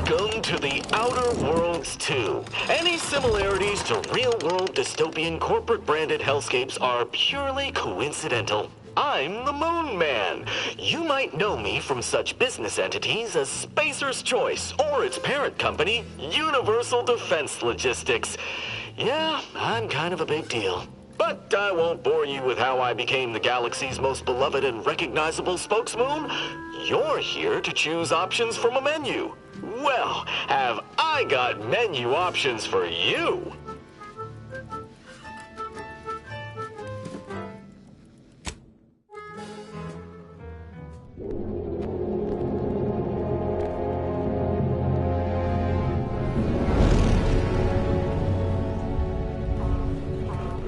Welcome to the Outer Worlds 2. Any similarities to real-world dystopian corporate-branded hellscapes are purely coincidental. I'm the Moon Man. You might know me from such business entities as Spacer's Choice or its parent company, Universal Defense Logistics. Yeah, I'm kind of a big deal. But I won't bore you with how I became the galaxy's most beloved and recognizable spokesmoon. You're here to choose options from a menu. Well, have I got menu options for you?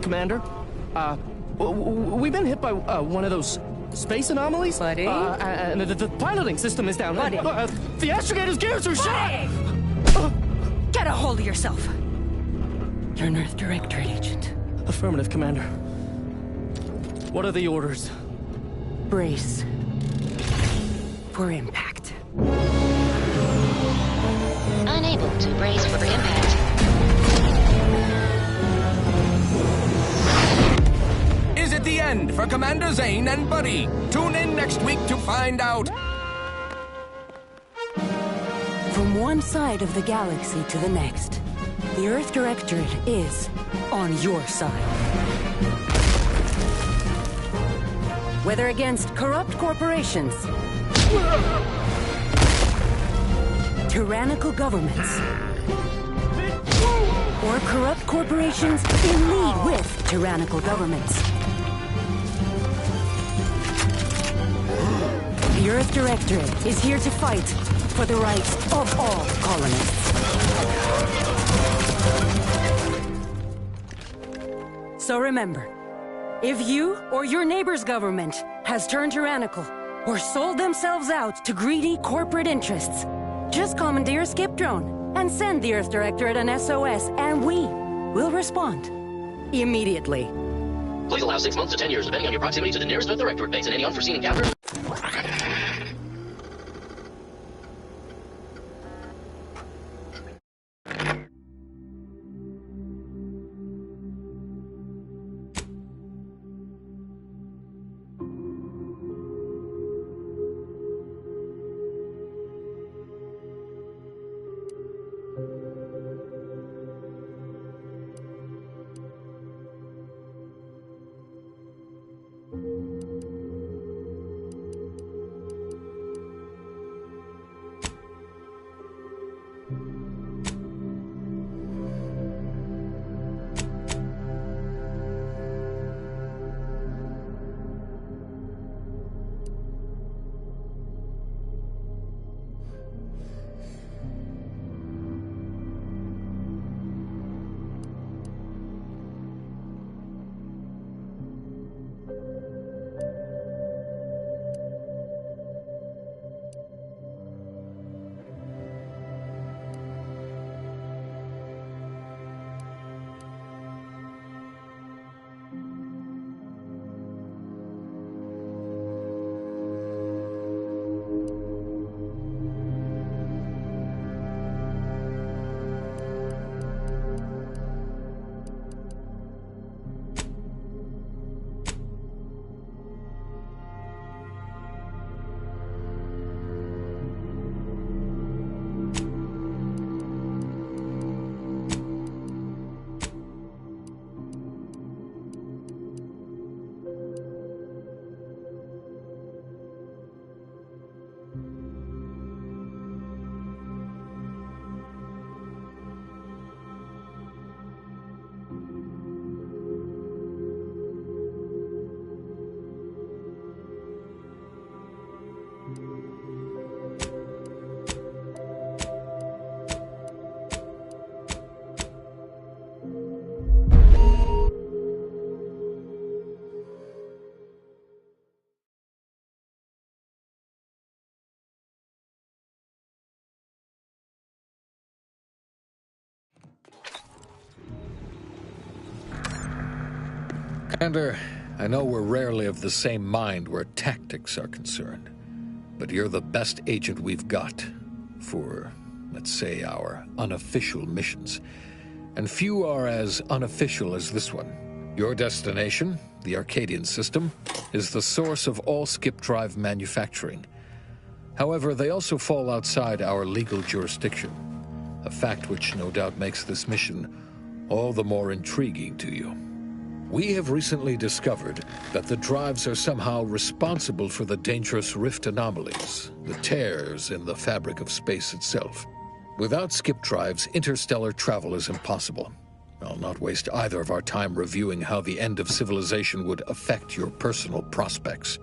Commander, we've been hit by one of those space anomalies. Buddy? And the piloting system is down. Buddy? The astrogator's gears are shot! Get a hold of yourself. You're an Earth Directorate agent. Affirmative, Commander. What are the orders? Brace for impact. Unable to brace for impact. Is it the end for Commander Zane and Buddy? Tune in next week to find out. From one side of the galaxy to the next, the Earth Directorate is on your side. Whether against corrupt corporations, tyrannical governments, or corrupt corporations in league with tyrannical governments, the Earth Directorate is here to fight for the rights of all colonists. So remember, if you or your neighbor's government has turned tyrannical or sold themselves out to greedy corporate interests, just commandeer a skip drone and send the Earth Directorate an SOS, and we will respond immediately. Please allow 6 months to 10 years, depending on your proximity to the nearest Earth Directorate base and any unforeseen encounter. Commander, I know we're rarely of the same mind where tactics are concerned, but you're the best agent we've got for let's say our unofficial missions. And few are as unofficial as this one. Your destination, the Arcadian system, is the source of all skip drive manufacturing. However, they also fall outside our legal jurisdiction, a fact which no doubt makes this mission all the more intriguing to you. We have recently discovered that the drives are somehow responsible for the dangerous rift anomalies, the tears in the fabric of space itself. Without skip drives, interstellar travel is impossible. I'll not waste either of our time reviewing how the end of civilization would affect your personal prospects.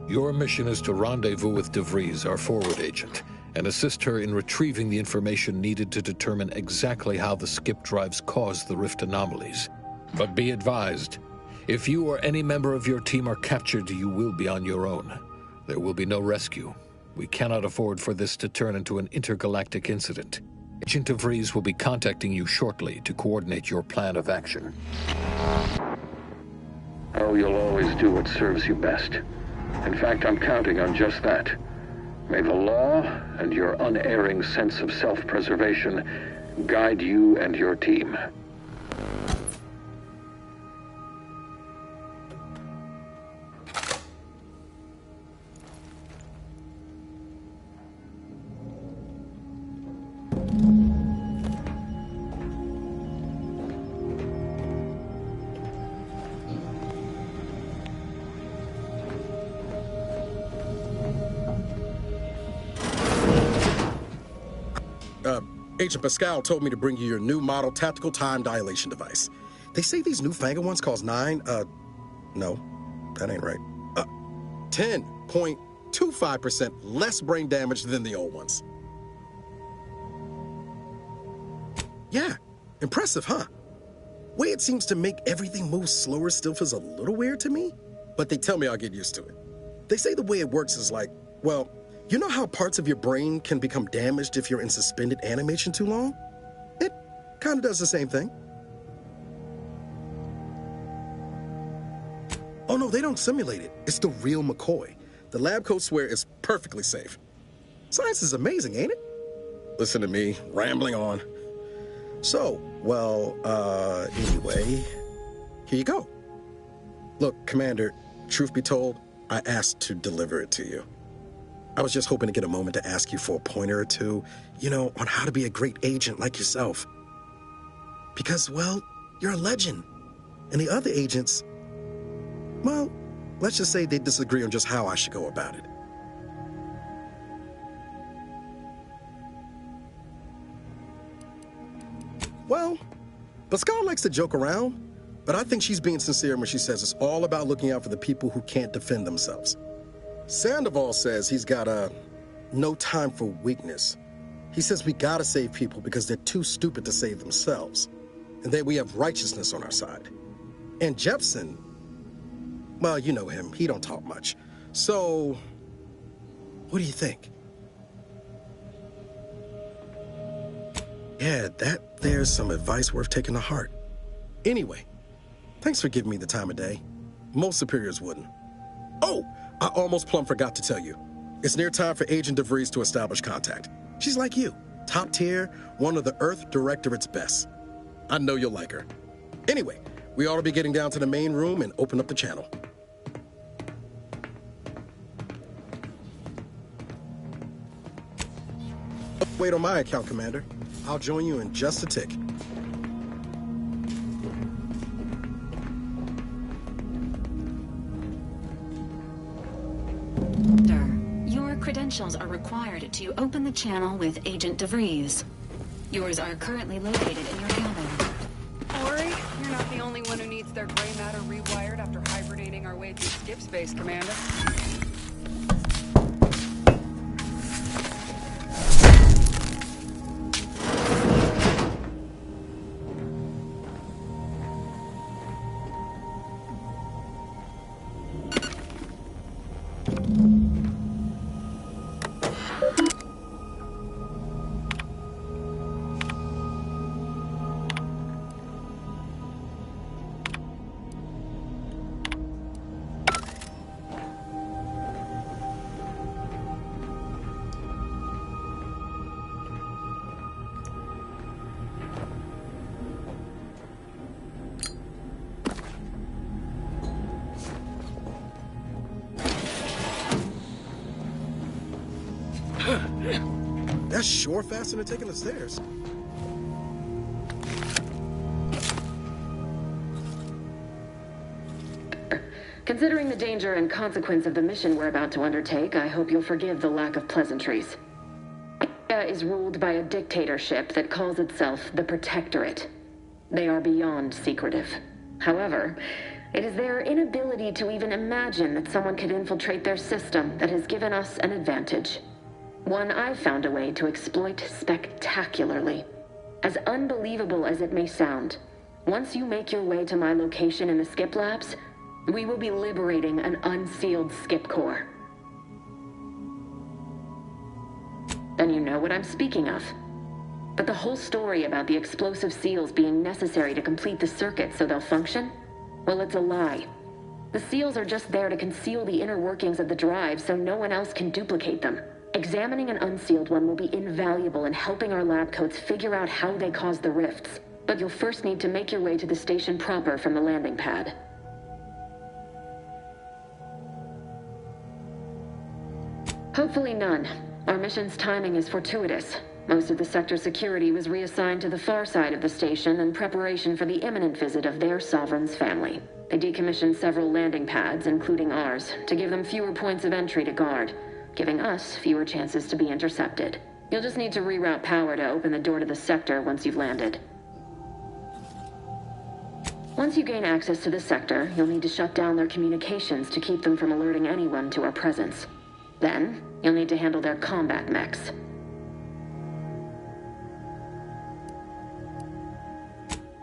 Your mission is to rendezvous with DeVries, our forward agent, and assist her in retrieving the information needed to determine exactly how the skip drives cause the rift anomalies. But be advised, if you or any member of your team are captured, you will be on your own. There will be no rescue. We cannot afford for this to turn into an intergalactic incident. Agent DeVries will be contacting you shortly to coordinate your plan of action. Oh, you'll always do what serves you best. In fact, I'm counting on just that. May the law and your unerring sense of self-preservation guide you and your team. Agent Pascal told me to bring you your new model tactical time dilation device. They say these newfangled ones cause no, that ain't right. 10.25% less brain damage than the old ones. Yeah, impressive, huh? Way it seems to make everything move slower still feels a little weird to me, but they tell me I'll get used to it. They say the way it works is like, well, you know how parts of your brain can become damaged if you're in suspended animation too long? It kind of does the same thing. Oh no, they don't simulate it. It's the real McCoy. The lab coats swear it's perfectly safe. Science is amazing, ain't it? Listen to me, rambling on. So, well, anyway, here you go. Look, Commander, truth be told, I asked to deliver it to you. I was just hoping to get a moment to ask you for a pointer or two, you know, on how to be a great agent like yourself. Because, well, you're a legend. And the other agents, well, let's just say they disagree on just how I should go about it. Well, Pascal likes to joke around, but I think she's being sincere when she says it's all about looking out for the people who can't defend themselves. Sandoval says he's got no time for weakness. He says we gotta save people because they're too stupid to save themselves. And that we have righteousness on our side. And Jepson, well, you know him, he don't talk much. So, what do you think? Yeah, there's some advice worth taking to heart. Anyway, thanks for giving me the time of day. Most superiors wouldn't. Oh! I almost plumb forgot to tell you. It's near time for Agent DeVries to establish contact. She's like you, top tier, one of the Earth Directorate's best. I know you'll like her. Anyway, we ought to be getting down to the main room and open up the channel. Wait on my account, Commander. I'll join you in just a tick. Your credentials are required to open the channel with Agent DeVries. Yours are currently located in your cabin. Ori, you're not the only one who needs their gray matter rewired after hibernating our way through skip space, Commander. That's sure faster than taking the stairs. Considering the danger and consequence of the mission we're about to undertake, I hope you'll forgive the lack of pleasantries. Gaia is ruled by a dictatorship that calls itself the Protectorate. They are beyond secretive. However, it is their inability to even imagine that someone could infiltrate their system that has given us an advantage. One I've found a way to exploit spectacularly. As unbelievable as it may sound, once you make your way to my location in the Skip Labs, we will be liberating an unsealed Skip core. Then you know what I'm speaking of. But the whole story about the explosive seals being necessary to complete the circuit so they'll function? Well, it's a lie. The seals are just there to conceal the inner workings of the drive so no one else can duplicate them. Examining an unsealed one will be invaluable in helping our lab coats figure out how they cause the rifts. But you'll first need to make your way to the station proper from the landing pad. Hopefully none. Our mission's timing is fortuitous. Most of the sector security was reassigned to the far side of the station in preparation for the imminent visit of their sovereign's family. They decommissioned several landing pads, including ours, to give them fewer points of entry to guard, giving us fewer chances to be intercepted. You'll just need to reroute power to open the door to the sector once you've landed. Once you gain access to the sector, you'll need to shut down their communications to keep them from alerting anyone to our presence. Then, you'll need to handle their combat mechs.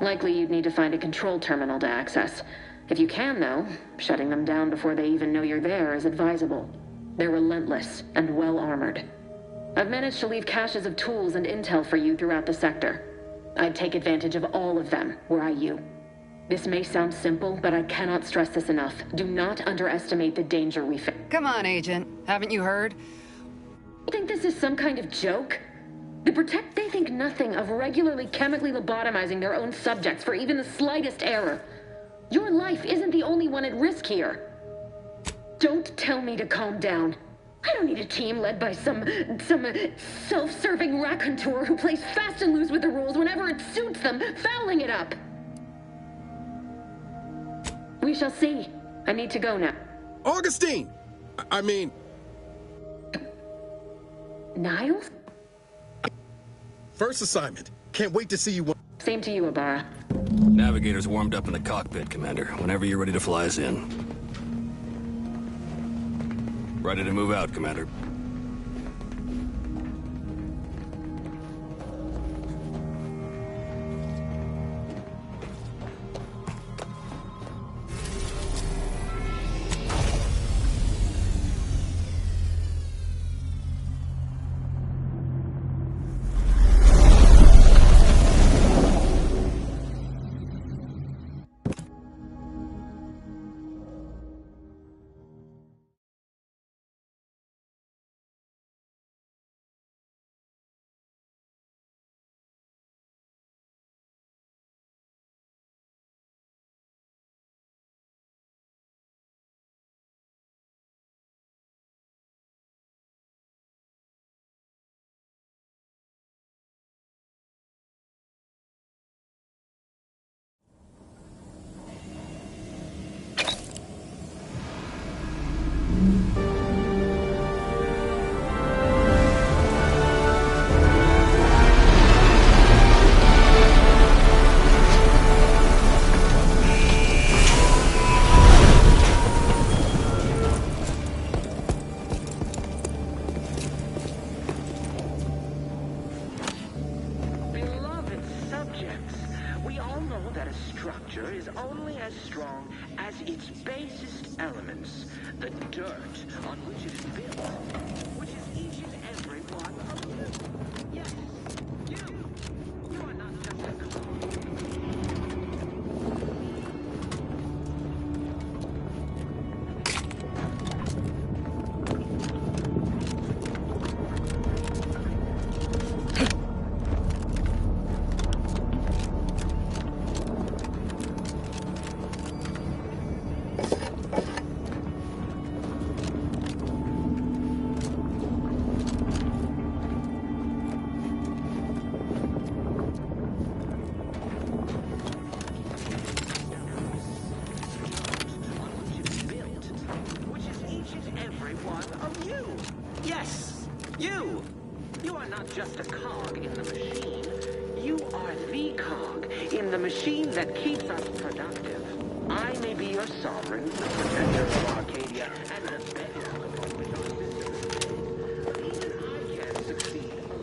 Likely you'd need to find a control terminal to access. If you can, though, shutting them down before they even know you're there is advisable. They're relentless and well-armored. I've managed to leave caches of tools and intel for you throughout the sector. I'd take advantage of all of them, were I you. This may sound simple, but I cannot stress this enough. Do not underestimate the danger we face. Come on, Agent. Haven't you heard? You think this is some kind of joke? They think nothing of regularly chemically lobotomizing their own subjects for even the slightest error. Your life isn't the only one at risk here. Don't tell me to calm down. I don't need a team led by some self-serving raconteur who plays fast and loose with the rules whenever it suits them, fouling it up. We shall see. I need to go now. Augustine! Niles? First assignment. Can't wait to see you. Same to you, Ibarra. Navigator's warmed up in the cockpit, Commander. Whenever you're ready to fly us in. Ready to move out, Commander. You are not just a cog in the machine. You are the cog in the machine that keeps us productive. I may be your sovereign, the protector of Arcadia, and the bedrock upon which our system is built. But even I can't succeed alone.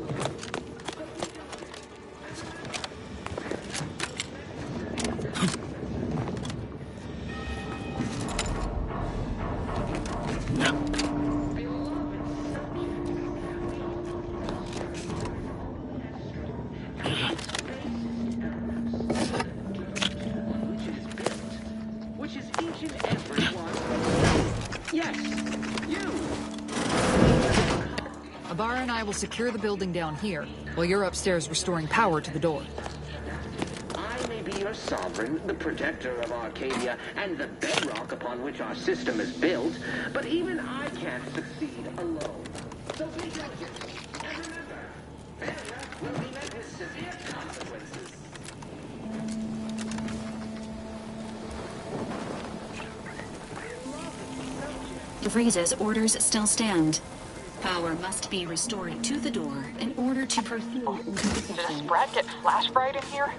Abara and I will secure the building down here, while you're upstairs restoring power to the door. I may be your sovereign, the protector of Arcadia, and the bedrock upon which our system is built, but even I can't succeed alone. So be diligent, and remember, failure will be met with severe consequences. DeVries's orders still stand. Power must be restored to the door in order to proceed. Did a Sprat get flash fried in here?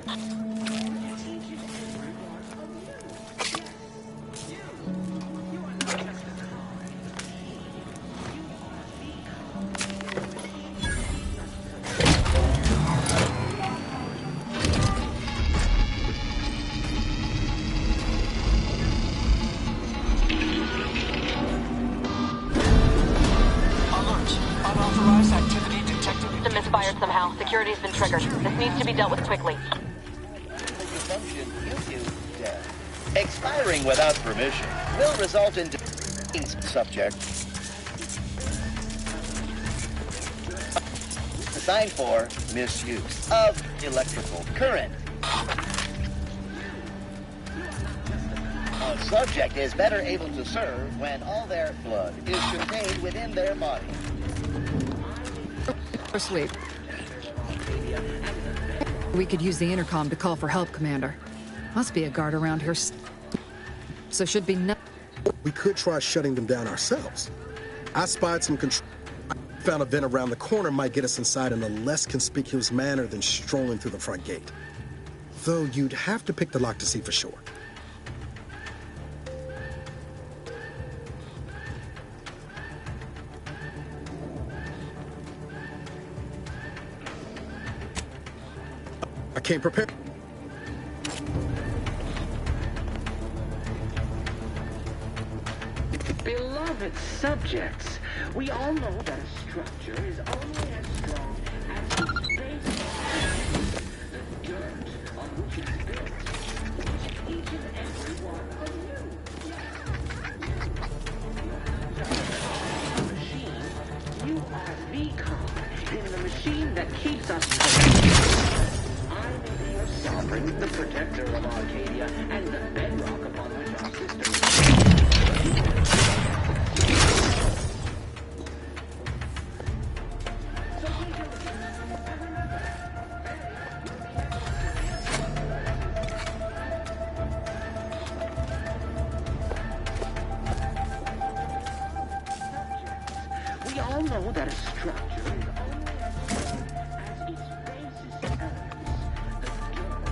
Security's been triggered. This needs to be dealt with quickly. Expiring without permission will result in subject assigned for misuse of electrical current. A subject is better able to serve when all their blood is contained within their body. Asleep. We could use the intercom to call for help, Commander. Must be a guard around here. So should be no... We could try shutting them down ourselves. I spied some control. I found a vent around the corner might get us inside in a less conspicuous manner than strolling through the front gate. Though you'd have to pick the lock to see for sure. I can't prepare. Beloved subjects, we all know that a structure is only as strong as the space, the dirt on which it's built, each and every one of you. Machine, you are the cog in the machine that keeps us productive. I may be your sovereign, the protector of Arcadia, and the bedrock upon which our system is built. We all know that a structure is only as strong as its basis elements, the dirt on which it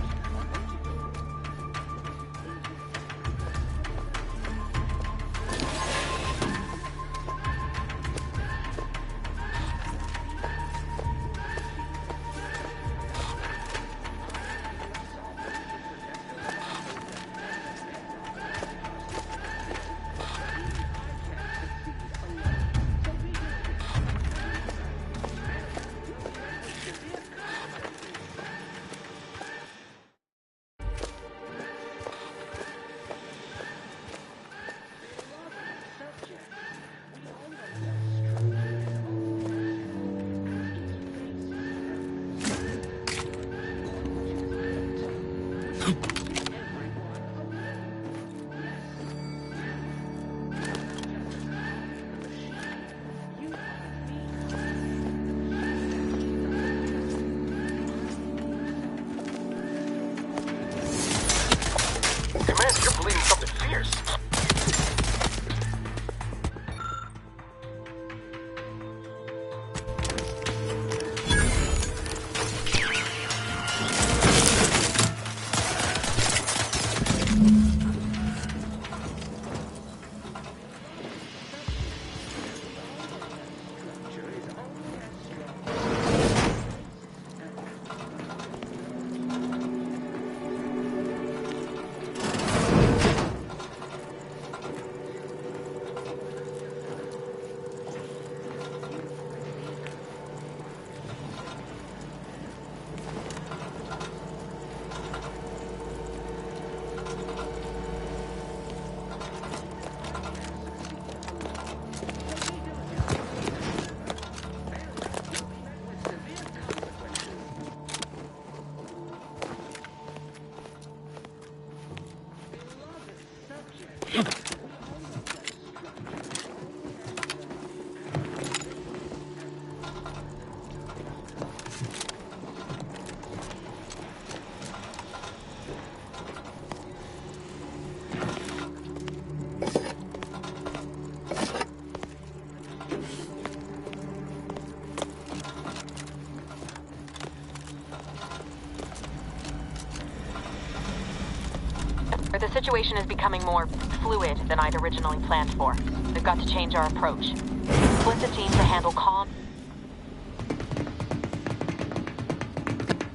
The situation is becoming more fluid than I'd originally planned for. We've got to change our approach. Split the team to handle calm.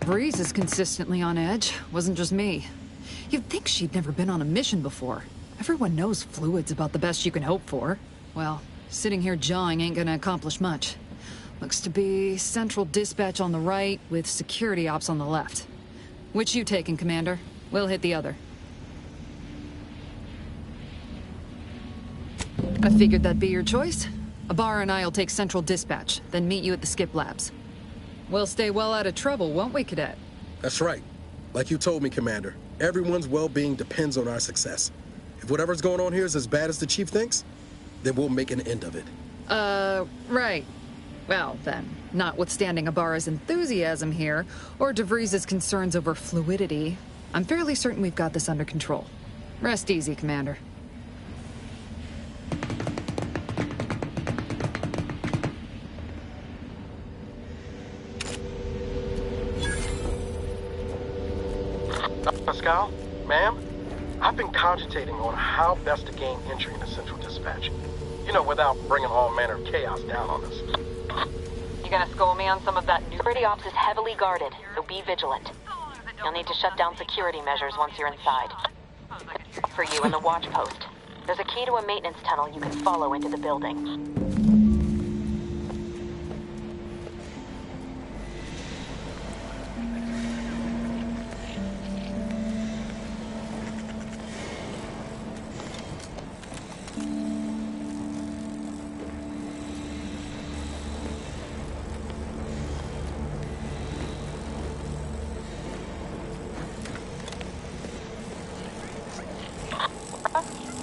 Breeze is consistently on edge. Wasn't just me. You'd think she'd never been on a mission before. Everyone knows fluid's about the best you can hope for. Well, sitting here jawing ain't gonna accomplish much. Looks to be central dispatch on the right with security ops on the left. Which you taking, Commander? We'll hit the other. I figured that'd be your choice. Ibarra and I'll take central dispatch, then meet you at the skip labs. We'll stay well out of trouble, won't we, Cadet? That's right. Like you told me, Commander, everyone's well-being depends on our success. If whatever's going on here is as bad as the Chief thinks, then we'll make an end of it. Right. Well, then, notwithstanding Ibarra's enthusiasm here, or DeVries' concerns over fluidity, I'm fairly certain we've got this under control. Rest easy, Commander. Pascal, ma'am, I've been cogitating on how best to gain entry into Central Dispatch. You know, without bringing all manner of chaos down on us. You gonna school me on some of that new... Security ops is heavily guarded, so be vigilant. You'll need to shut down security measures once you're inside. For you in the watch post, there's a key to a maintenance tunnel you can follow into the building.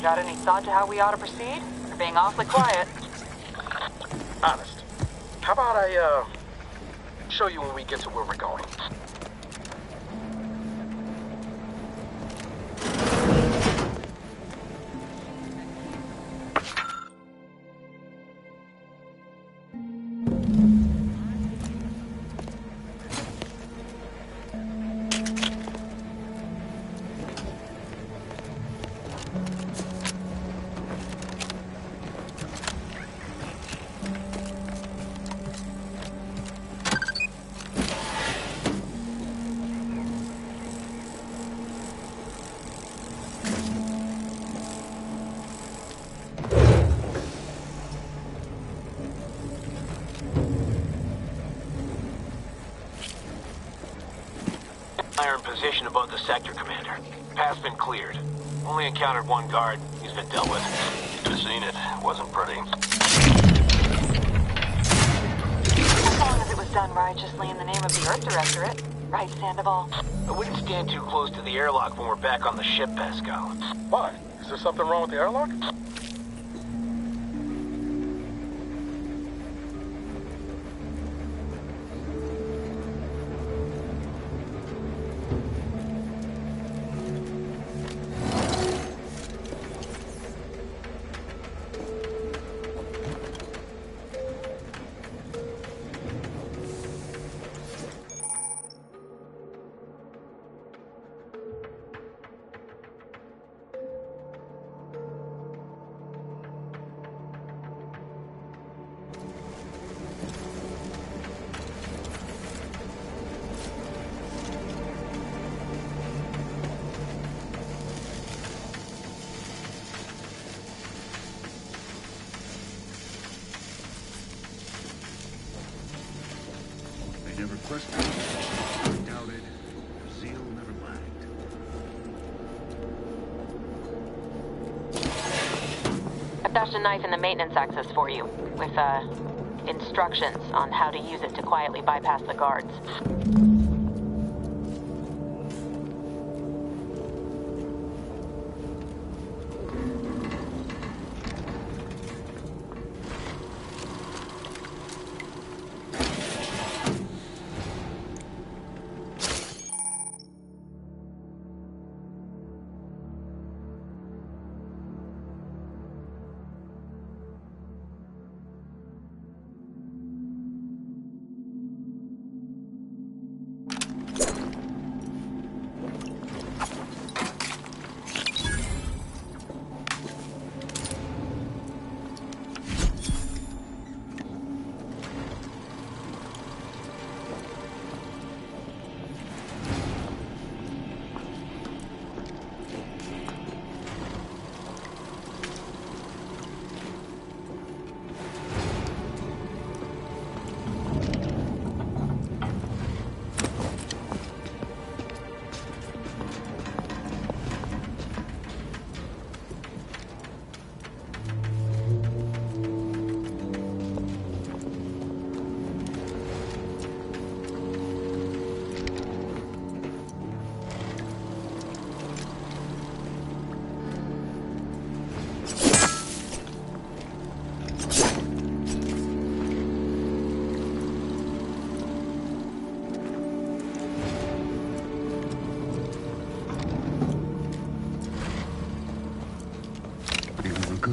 Got any thought to how we ought to proceed? You're being awfully quiet. Honest. How about I, show you when we get to where we're going? Iron position above the sector, Commander. Path's been cleared. Only encountered one guard. He's been dealt with. Should have seen it. Wasn't pretty. As long as it was done righteously in the name of the Earth Directorate. Right, Sandoval? I wouldn't stand too close to the airlock when we're back on the ship, Pascal. Why? Is there something wrong with the airlock? Never questioned, doubted, zeal never lacked. I've dashed a knife in the maintenance access for you, with, instructions on how to use it to quietly bypass the guards.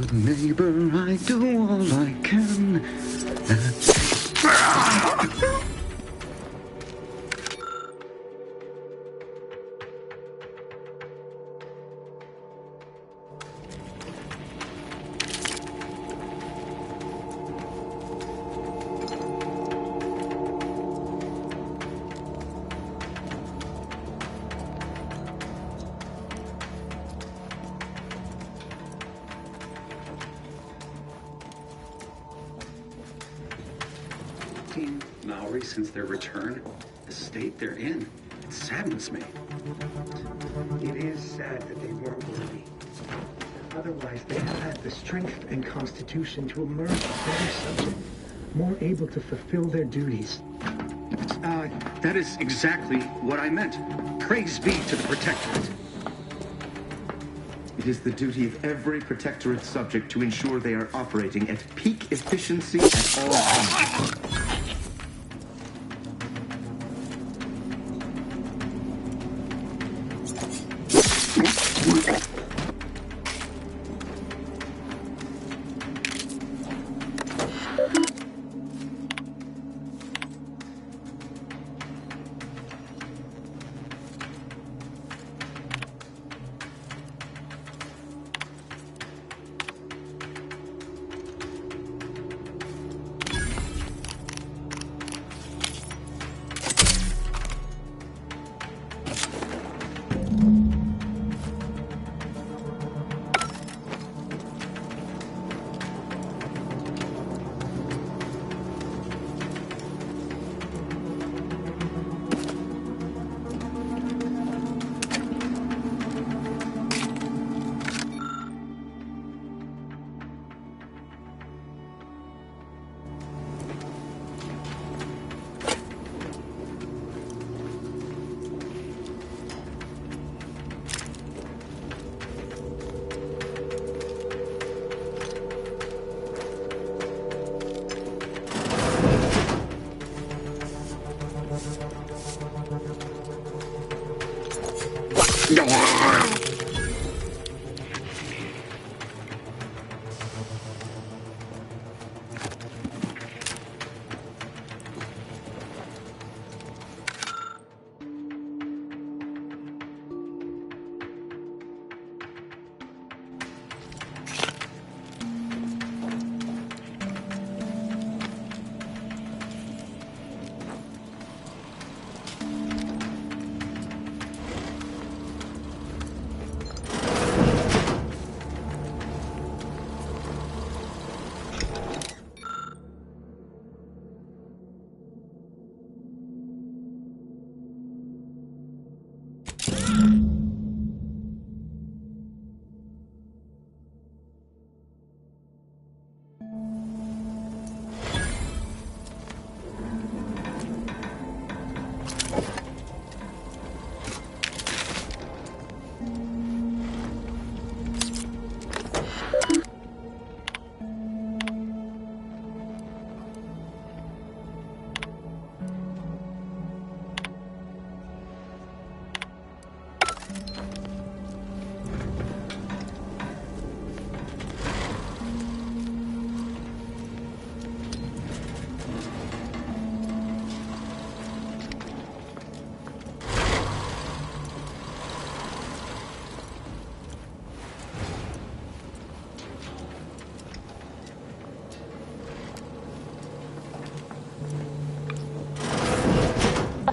good neighbor, I do all I can. Maori since their return, the state they're in, it saddens me. It is sad that they weren't worthy. Otherwise, they have had the strength and constitution to emerge a better subject, more able to fulfill their duties. That is exactly what I meant. Praise be to the Protectorate. It is the duty of every Protectorate subject to ensure they are operating at peak efficiency at all times.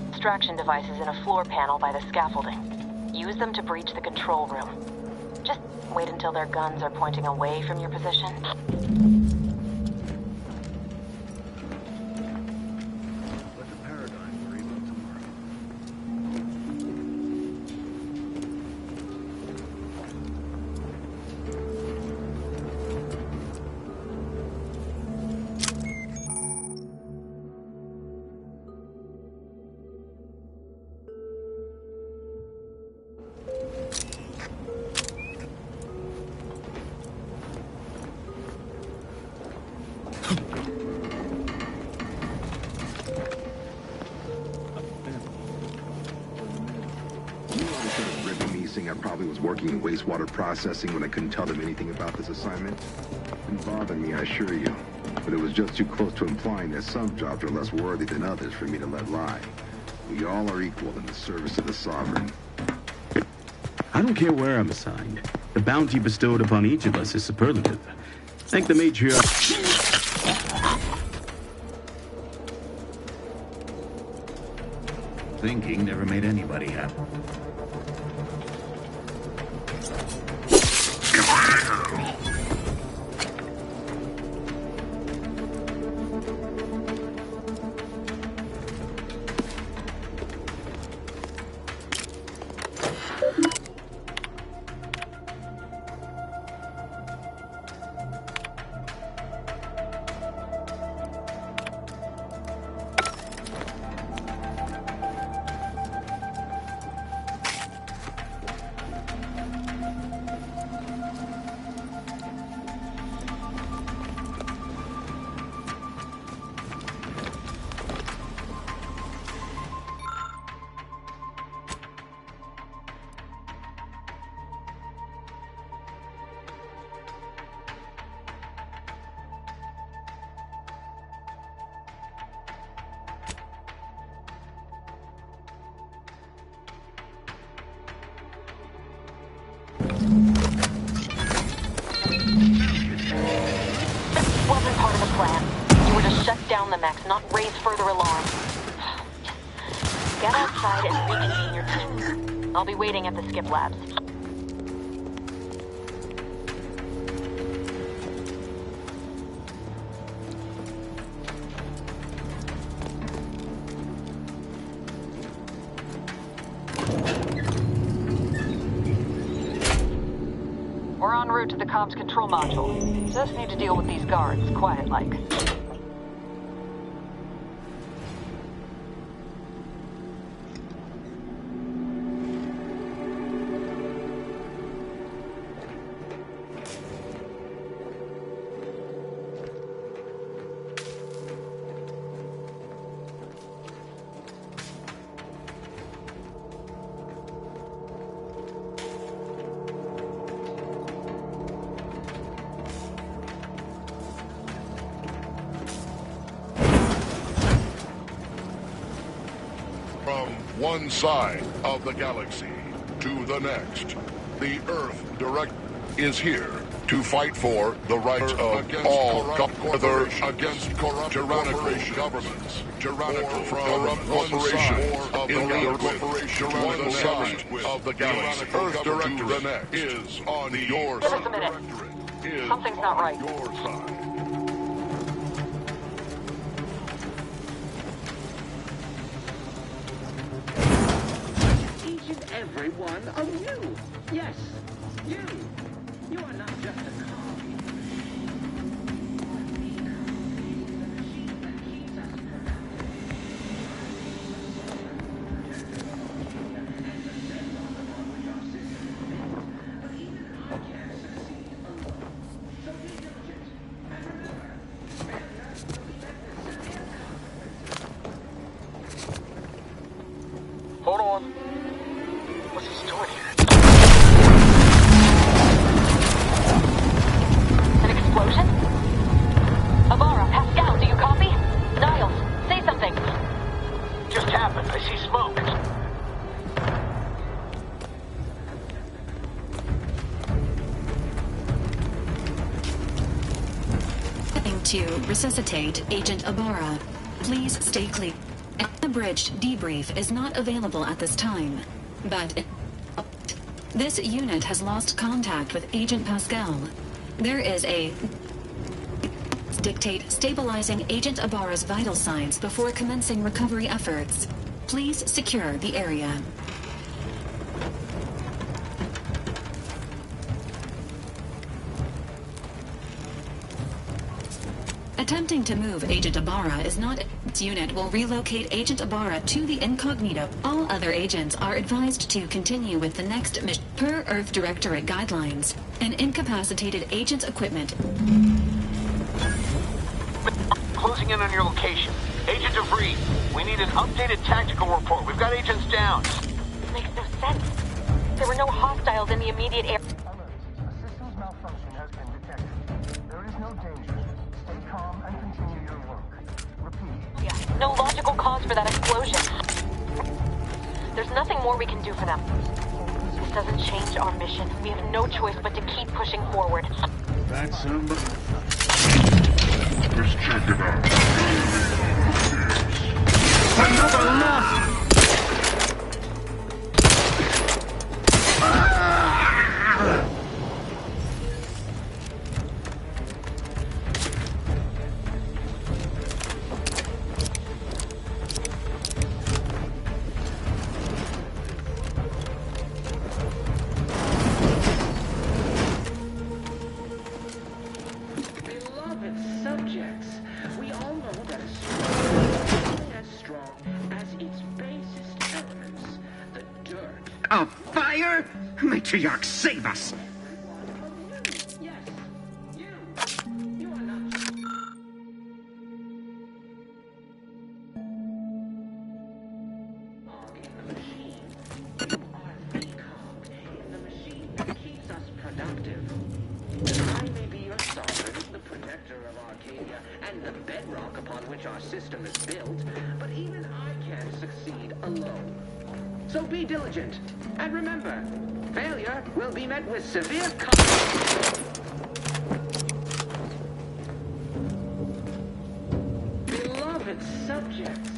Extraction devices in a floor panel by the scaffolding. Use them to breach the control room. Just wait until their guns are pointing away from your position. Let the Paradigm worry about tomorrow. guessing I probably was working in wastewater processing when I couldn't tell them anything about this assignment. Didn't bother me, I assure you. But it was just too close to implying that some jobs are less worthy than others for me to let lie. We all are equal in the service of the Sovereign. I don't care where I'm assigned. The bounty bestowed upon each of us is superlative. Thank the matriarch. Thinking never made anybody happy. Wasn't part of the plan. You were to shut down the mechs, not raise further alarm. Get outside and reconvene your teams. I'll be waiting at the skip labs. We're en route to the comms control module. Just need to deal with these guards, quiet-like. One side of the galaxy to the next. The Earth Direct is here to fight for the rights of all against corrupt tyrannical governments. Tyrannical from one side of the side of the galaxy. Earth Directorate is on your side. Just a minute. Something's not right. Your side. Every one of you. Yes, you. You are not just a cog. Hold on. What's he doing here? An explosion? Avara, Pascal, do you copy? Niles, say something. Just happened. I see smoke. To resuscitate Agent Ibarra. Please stay clear. The bridged debrief is not available at this time, but this unit has lost contact with Agent Pascal. There is a dictate stabilizing Agent Ibarra's vital signs before commencing recovery efforts. Please secure the area. Attempting to move Agent Ibarra is not... This unit will relocate Agent Ibarra to the incognito. All other agents are advised to continue with the next mission. Per Earth Directorate guidelines, an incapacitated agent's equipment... Closing in on your location. Agent DeVries, we need an updated tactical report. We've got agents down. Makes no sense. There were no hostiles in the immediate area. Systems malfunction has been detected. There is no danger. Stay calm and continue your work. Repeat. No logical cause for that explosion. There's nothing more we can do for them. This doesn't change our mission. We have no choice but to keep pushing forward. That's somebody. Let's check it out. Another loss! Beloved subjects, we all know that a strong is only as strong as its basest elements, the dirt. A fire? Matriarch, save us! I may be your sovereign, the protector of Arcadia, and the bedrock upon which our system is built, but even I can't succeed alone. So be diligent, and remember, failure will be met with severe consequences. Beloved subjects,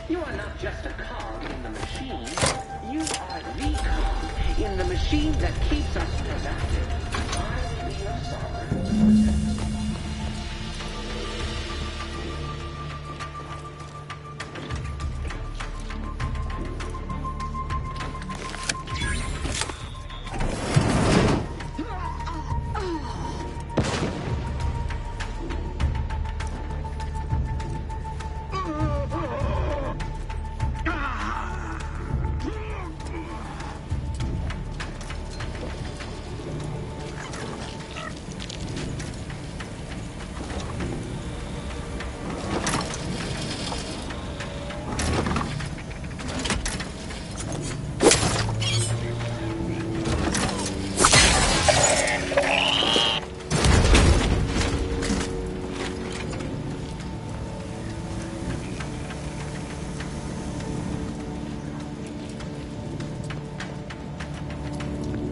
you are not just a cog in the machine. You are the cog in the machine that keeps us productive. I will be your sovereign.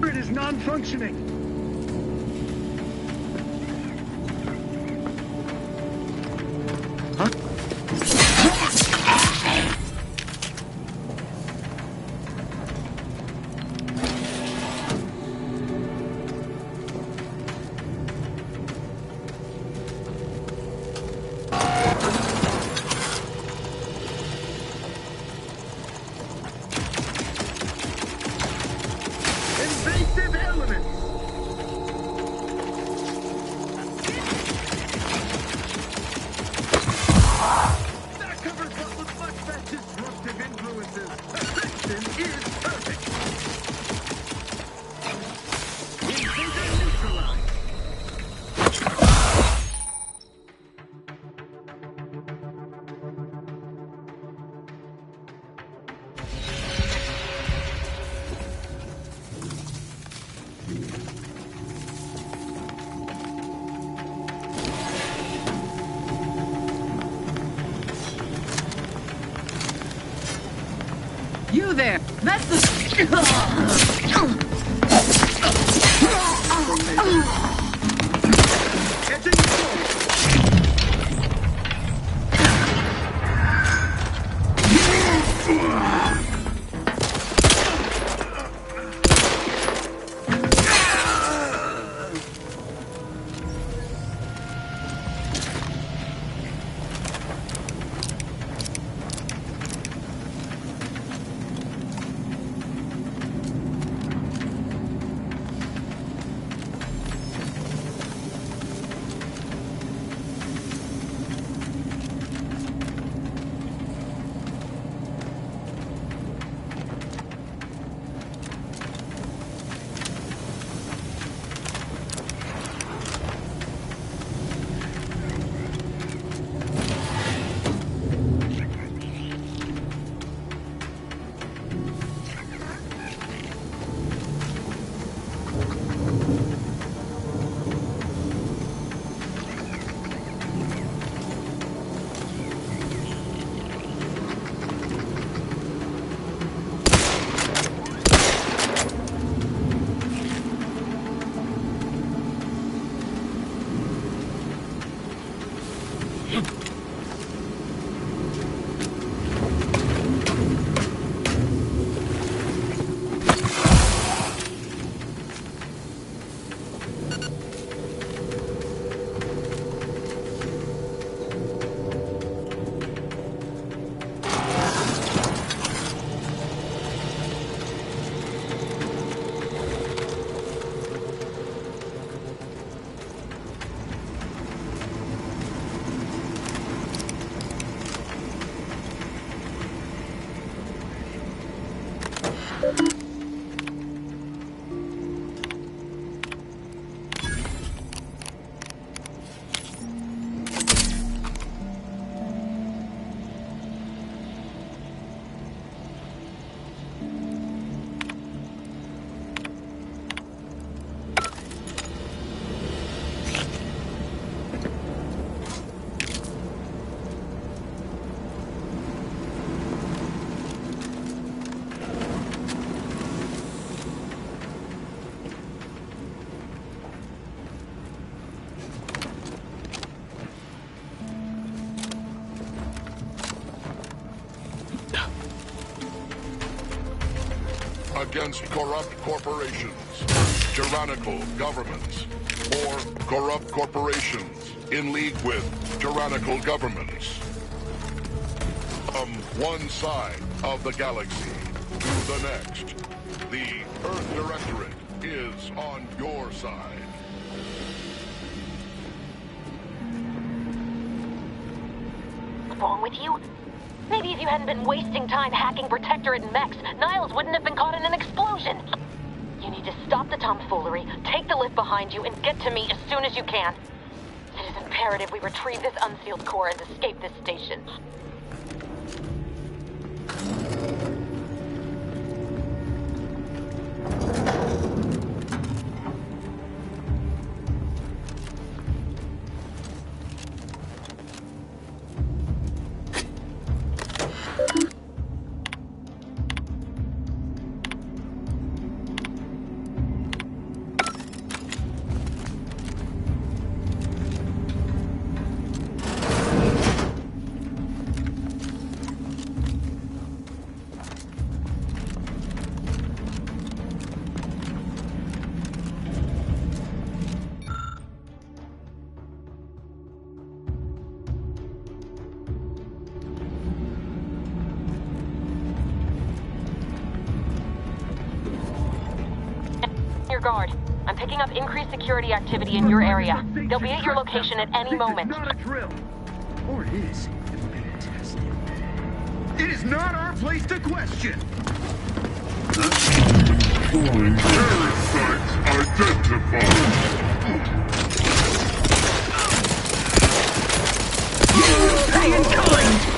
It is non-functioning. Invasive elements! there! That's the... Against corrupt corporations, tyrannical governments, or corrupt corporations in league with tyrannical governments. From one side of the galaxy to the next, the Earth Directorate is on your side. What's wrong with you? Maybe if you hadn't been wasting time hacking Protectorate mechs, Niles wouldn't have been caught in an explosion. You need to stop the tomfoolery, take the lift behind you, and get to me as soon as you can. It is imperative we retrieve this unsealed core and escape this station. Guard. I'm picking up increased security activity in your area. They'll be at your location at any moment. Not a drill. Or it is, if we're gonna test it. It is not our place to question. Foreign parasites identified. Pay in kind!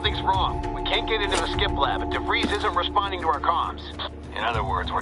Something's wrong. We can't get into the skip lab. DeVries isn't responding to our comms. In other words, we're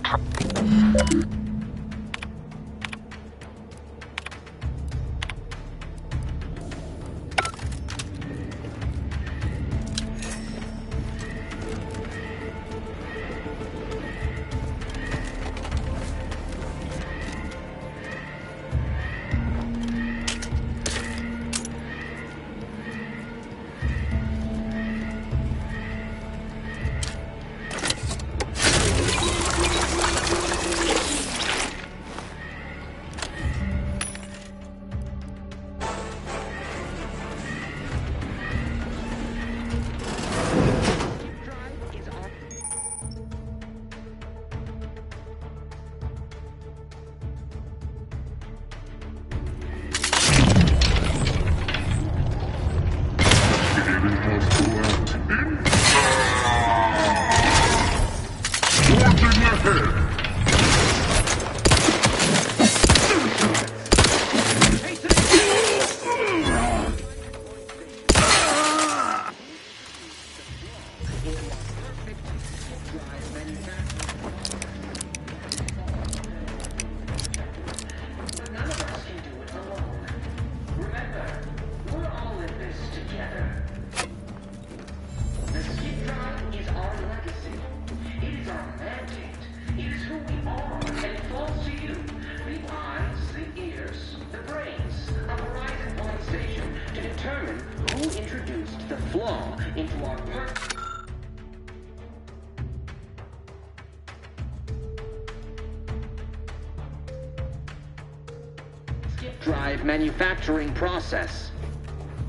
drive manufacturing process.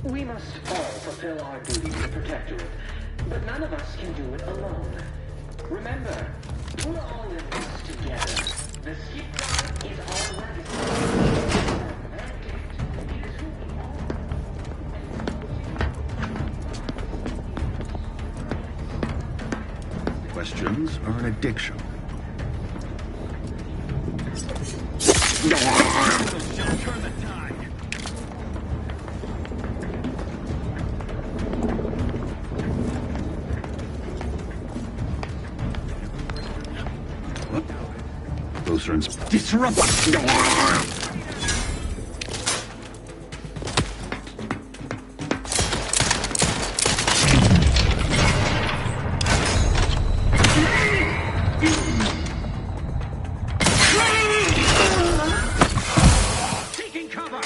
We must all fulfill our duty to Protectorate, but none of us can do it alone. Remember, we're all in this together. The skip drive is our legacy. Questions are an addiction. Disrupt! Taking cover!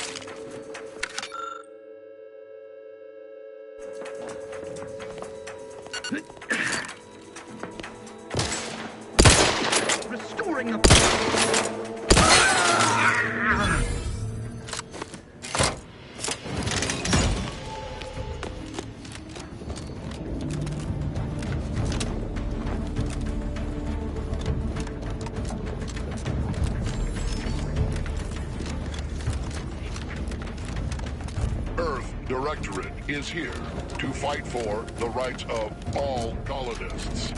Restoring the... Directorate is here to fight for the rights of all colonists.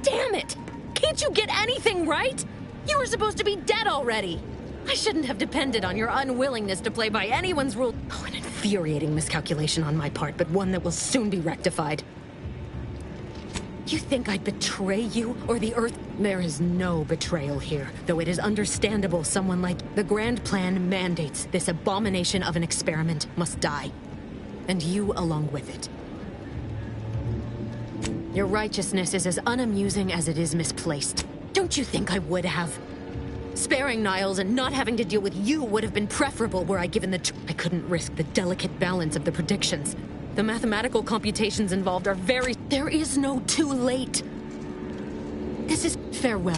Damn it! Can't you get anything right? You were supposed to be dead already. I shouldn't have depended on your unwillingness to play by anyone's rule. Oh, an infuriating miscalculation on my part, but one that will soon be rectified. You think I'd betray you or the Earth? There is no betrayal here, though it is understandable someone like the Grand Plan mandates this abomination of an experiment must die. And you along with it. Your righteousness is as unamusing as it is misplaced. Don't you think I would have? Sparing Niles and not having to deal with you would have been preferable were I given the I couldn't risk the delicate balance of the predictions. The mathematical computations involved are very... There is no too late. This is farewell.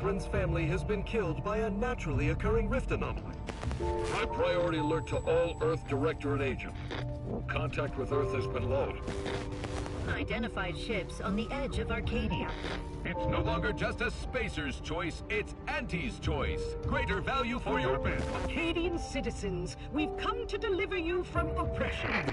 Sovereign's family has been killed by a naturally occurring rift anomaly. High priority alert to all Earth Directorate agents. Contact with Earth has been low. Identified ships on the edge of Arcadia. It's no longer just a spacer's choice, it's Auntie's choice. Greater value for your men. Arcadian citizens, we've come to deliver you from oppression.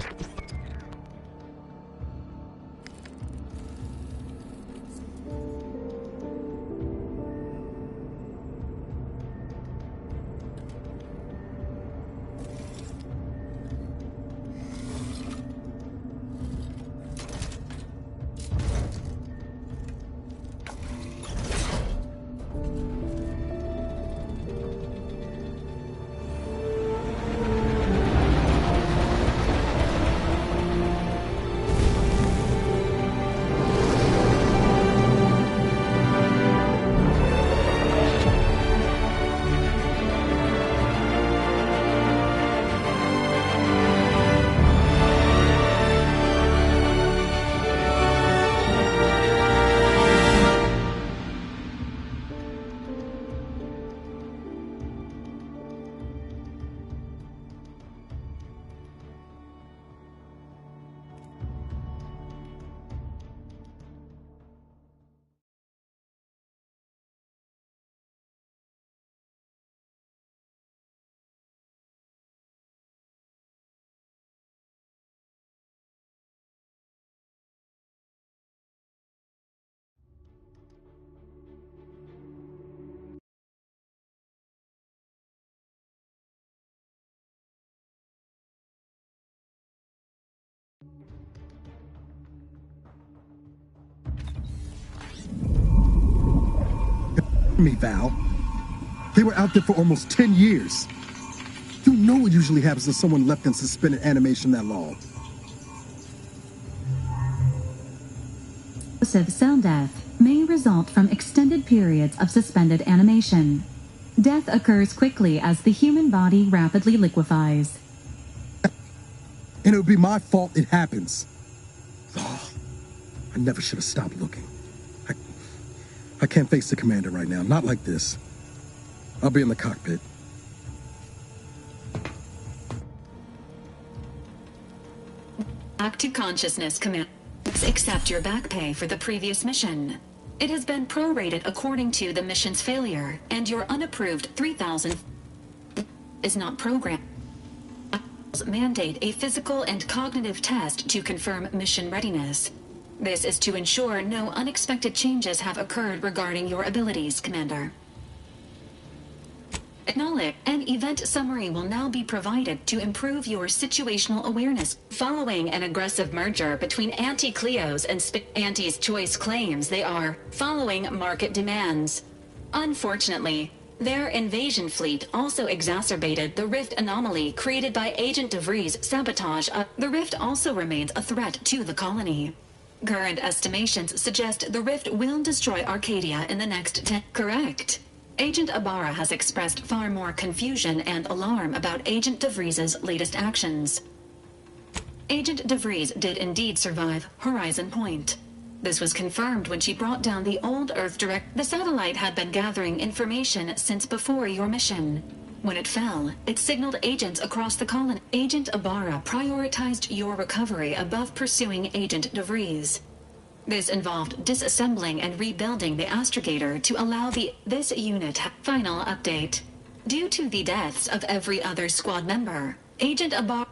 Me, Val. They were out there for almost 10 years. You know what usually happens when someone left in suspended animation that long. Explosive cell death may result from extended periods of suspended animation. Death occurs quickly as the human body rapidly liquefies. And it would be my fault it happens. Oh, I never should have stopped looking. I can't face the commander right now, not like this. I'll be in the cockpit. Back to consciousness, Commander. Accept your back pay for the previous mission. It has been prorated according to the mission's failure, and your unapproved 3,000 is not programmed. Mandate a physical and cognitive test to confirm mission readiness. This is to ensure no unexpected changes have occurred regarding your abilities, Commander. Acknowledge. An event summary will now be provided to improve your situational awareness. Following an aggressive merger between Anti-Cleo's and Auntie's Choice claims they are following market demands. Unfortunately, their invasion fleet also exacerbated the rift anomaly created by Agent DeVries' sabotage. The rift also remains a threat to the colony. Current estimations suggest the rift will destroy Arcadia in the next 10. Correct. Agent Ibarra has expressed far more confusion and alarm about Agent DeVries' latest actions. Agent DeVries did indeed survive Horizon Point. This was confirmed when she brought down the old Earth Direct. The satellite had been gathering information since before your mission. When it fell, it signaled agents across the colony. Agent Ibarra prioritized your recovery above pursuing Agent DeVries. This involved disassembling and rebuilding the astrogator to allow this unit. Final update. Due to the deaths of every other squad member, Agent Ibarra...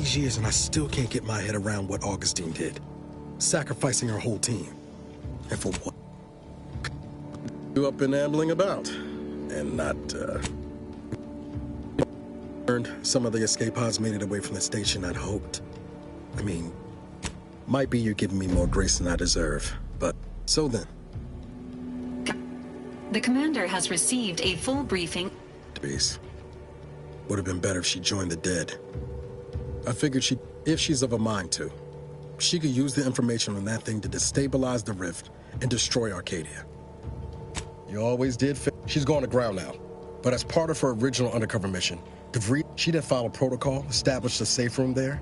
these years and I still can't get my head around what Augustine did. Sacrificing her whole team. And for what? You up and ambling about. And not, learned some of the escape pods made it away from the station I'd hoped. I mean, might be you're giving me more grace than I deserve, but so then. The commander has received a full briefing. Base. Would have been better if she joined the dead. I figured if she's of a mind to, she could use the information on that thing to destabilize the rift and destroy Arcadia. You always did. She's going to ground now, but as part of her original undercover mission, DeVries, she didn't follow protocol, established a safe room there.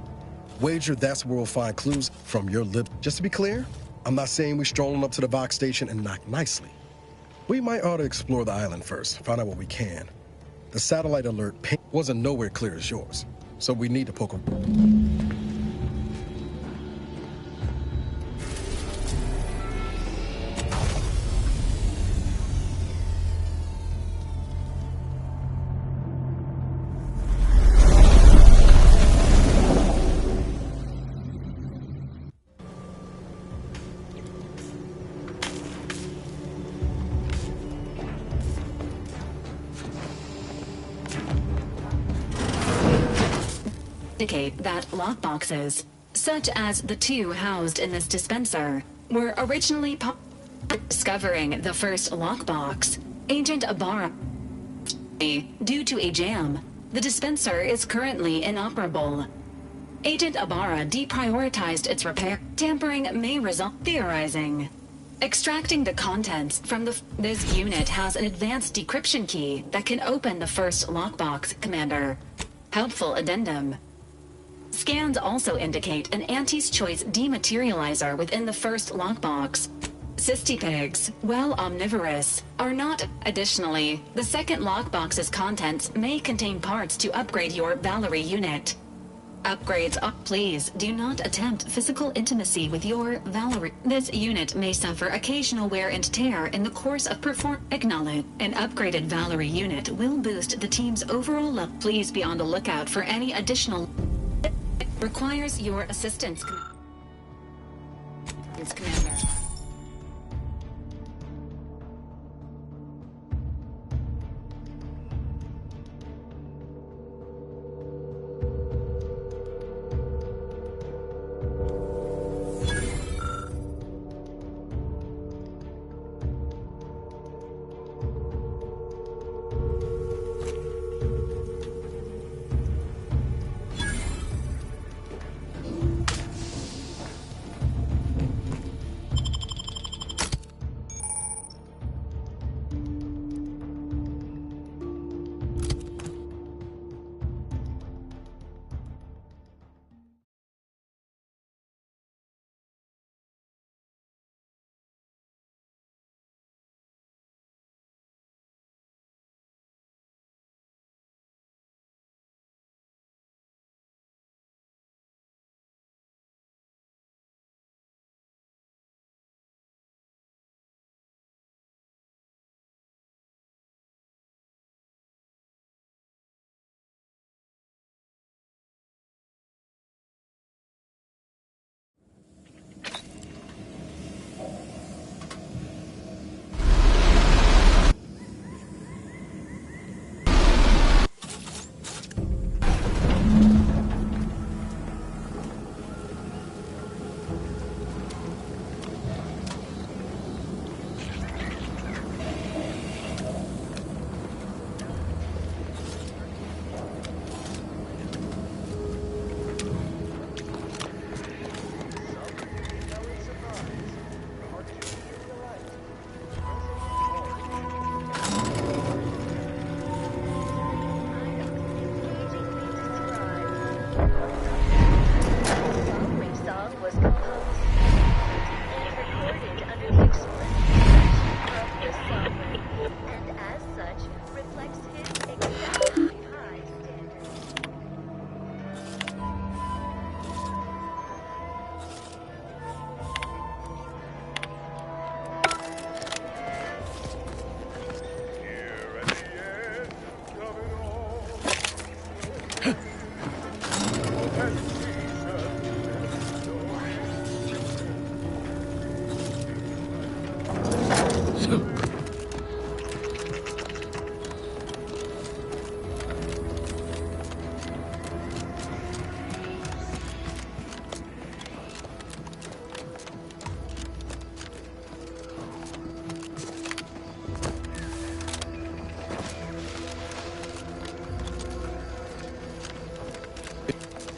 Wager that's where we'll find clues from your lip. Just to be clear, I'm not saying we strolling up to the Vox station and knock nicely. We might ought to explore the island first, find out what we can. The satellite alert ping wasn't nowhere clear as yours, so we need to poke a... Indicate that lockboxes, such as the two housed in this dispenser, were originally discovering the first lockbox. Agent Ibarra. Due to a jam, the dispenser is currently inoperable. Agent Ibarra deprioritized its repair. Tampering may result theorizing. Extracting the contents from this unit has an advanced decryption key that can open the first lockbox, Commander. Helpful addendum. Scans also indicate an Auntie's Choice dematerializer within the first lockbox. Cystipegs, while omnivorous, are not. Additionally, the second lockbox's contents may contain parts to upgrade your Valerie unit. Upgrades up. Please do not attempt physical intimacy with your Valerie. This unit may suffer occasional wear and tear in the course of Acknowledge. An upgraded Valerie unit will boost the team's overall level. Please be on the lookout for any additional... Requires your assistance, Commander.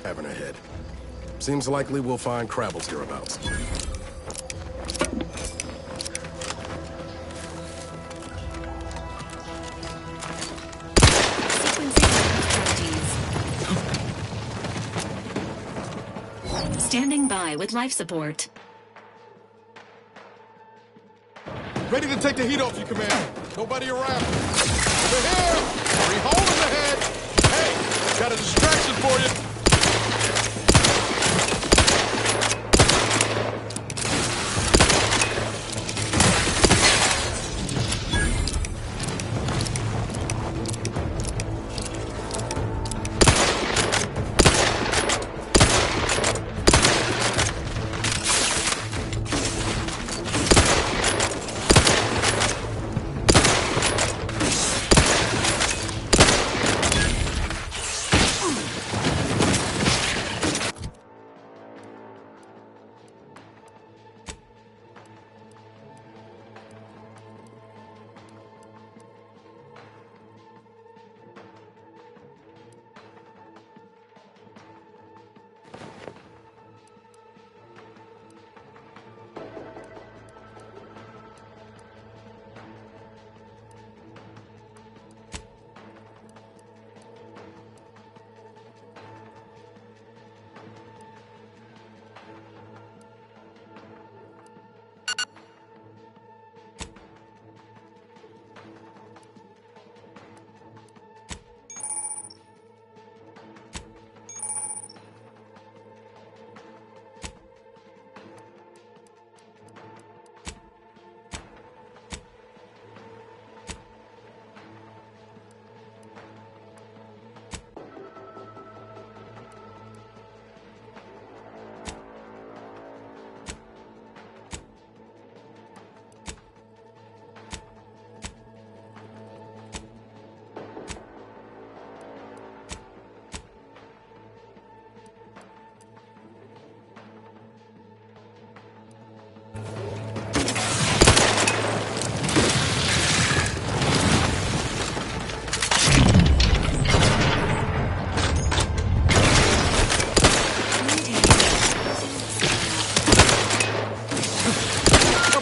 Having ahead. Seems likely we'll find Crabbles hereabouts. Standing by with life support. Ready to take the heat off you, Commander. Nobody around. Over here! 3 holes in the head! Hey, got a distraction for you.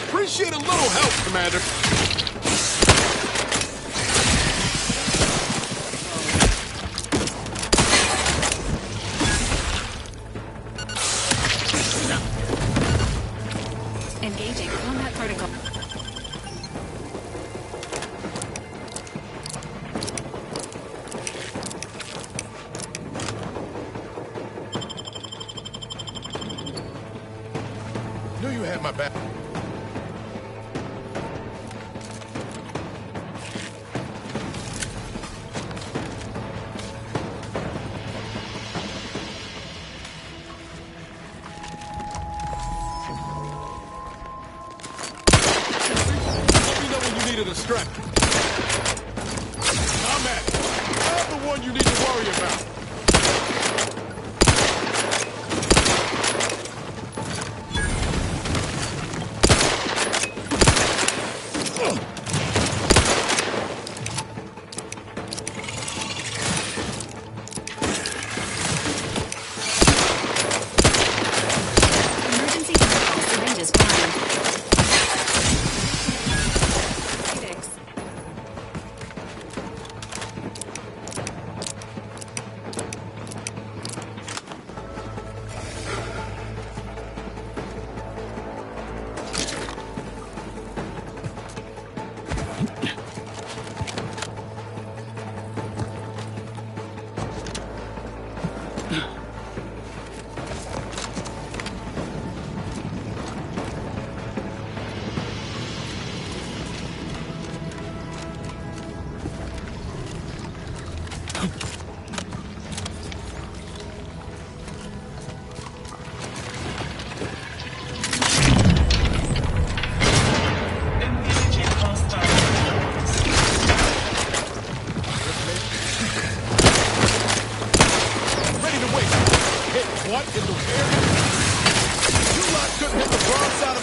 Appreciate a little help, Commander. Engaging combat protocol. Knew you had my back. Needed a strap. I'm at it. I'm the one you need to worry about. Emergency protocol syringes primed.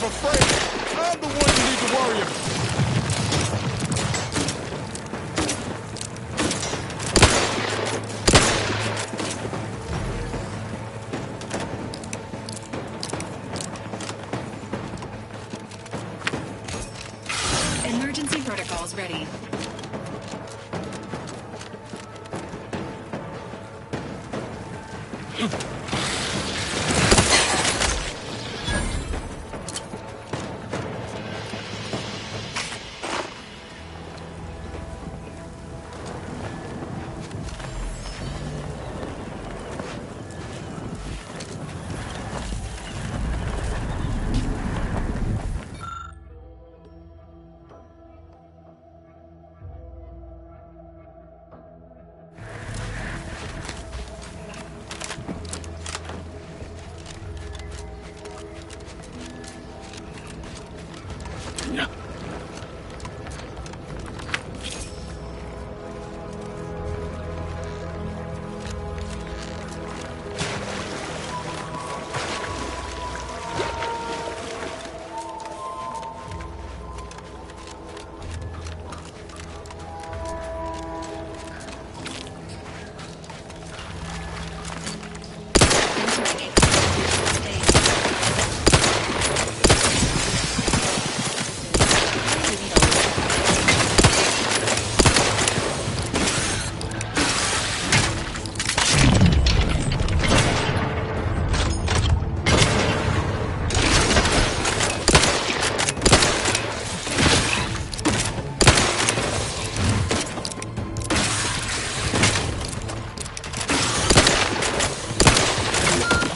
I'm afraid I'm the one you need to worry about. Emergency protocols ready.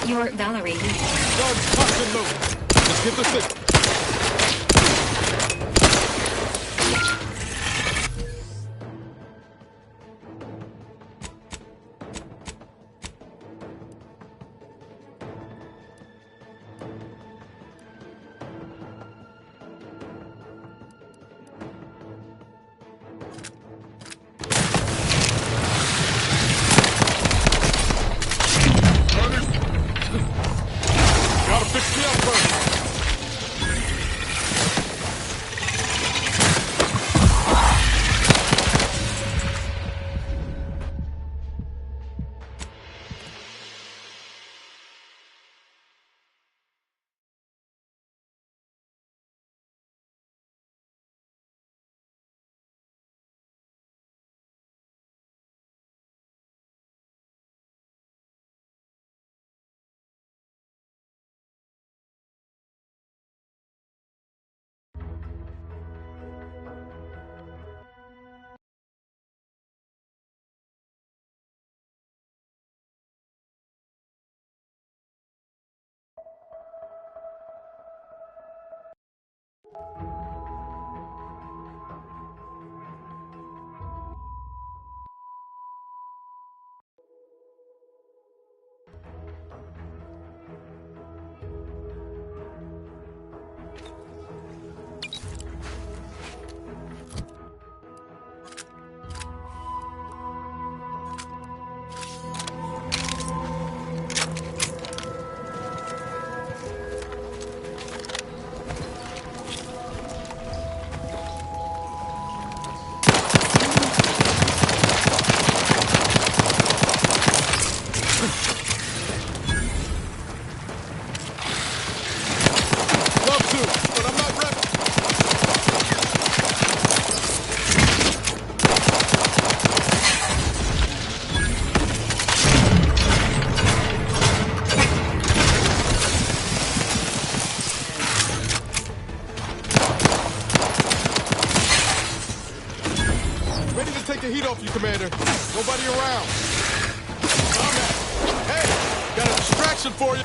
You're Valerie. Guns, cocked and loaded. Let's get the signal. Gotta fix me up first. Take the heat off you, Commander. Nobody around. Hey, got a distraction for you.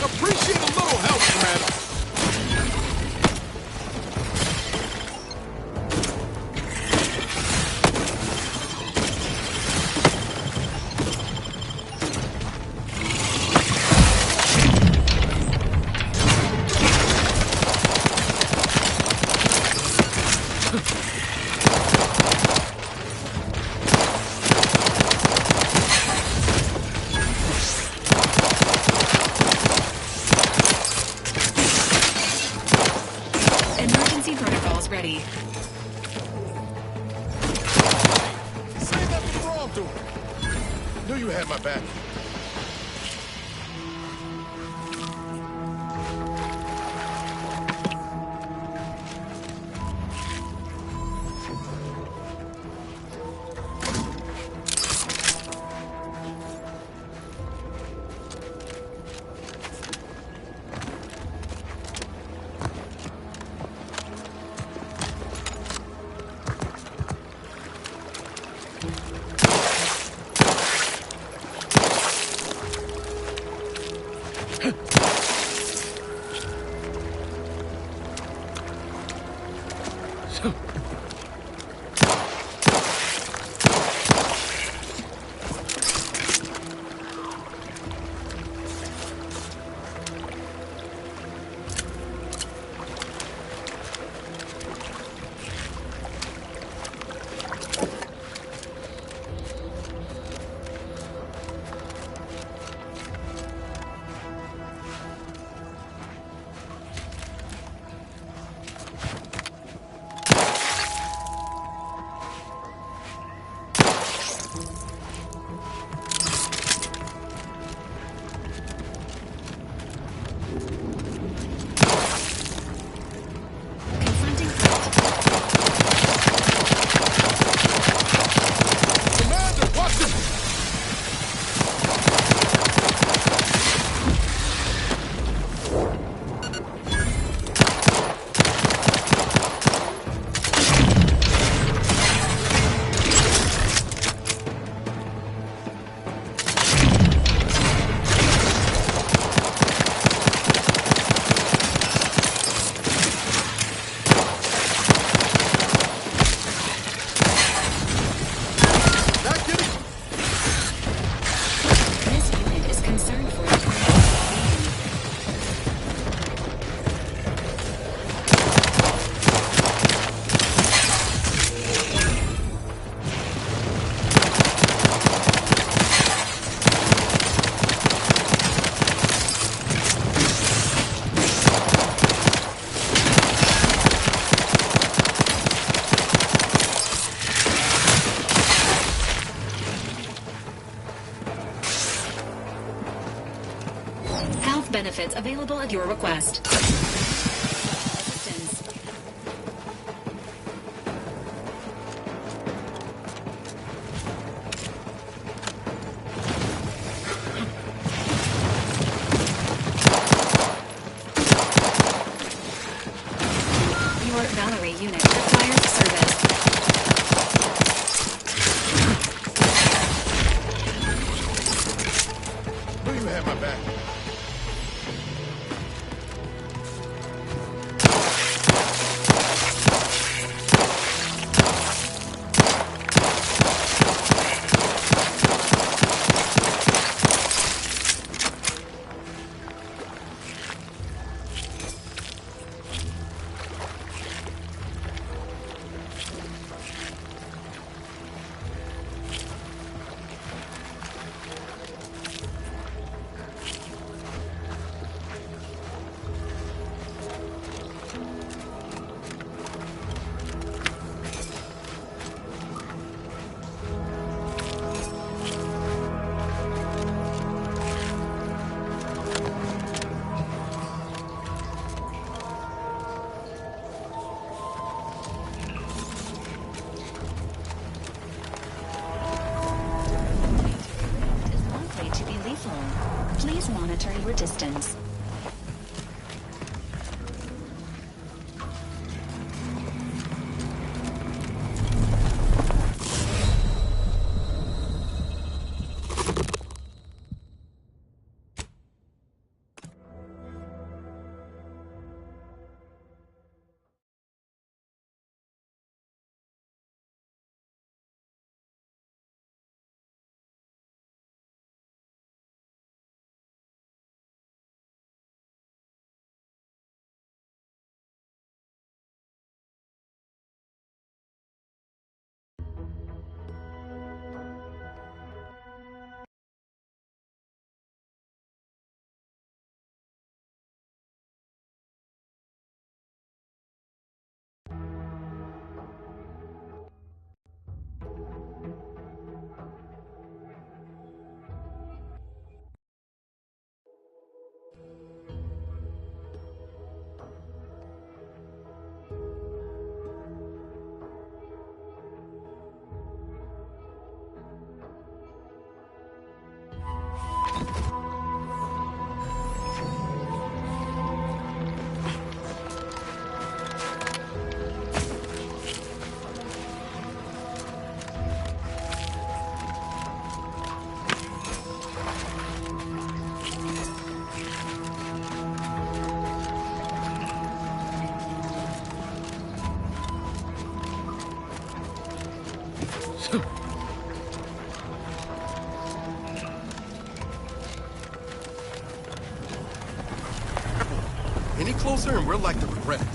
Appreciate a little help, Commander. Emergency protocols ready. Save that for the wrongdoer. Knew you had my back. Benefits available at your request. Your Valerie unit requires service. Knew you had my back. Please monitor your distance. Any closer and we're like to regret it.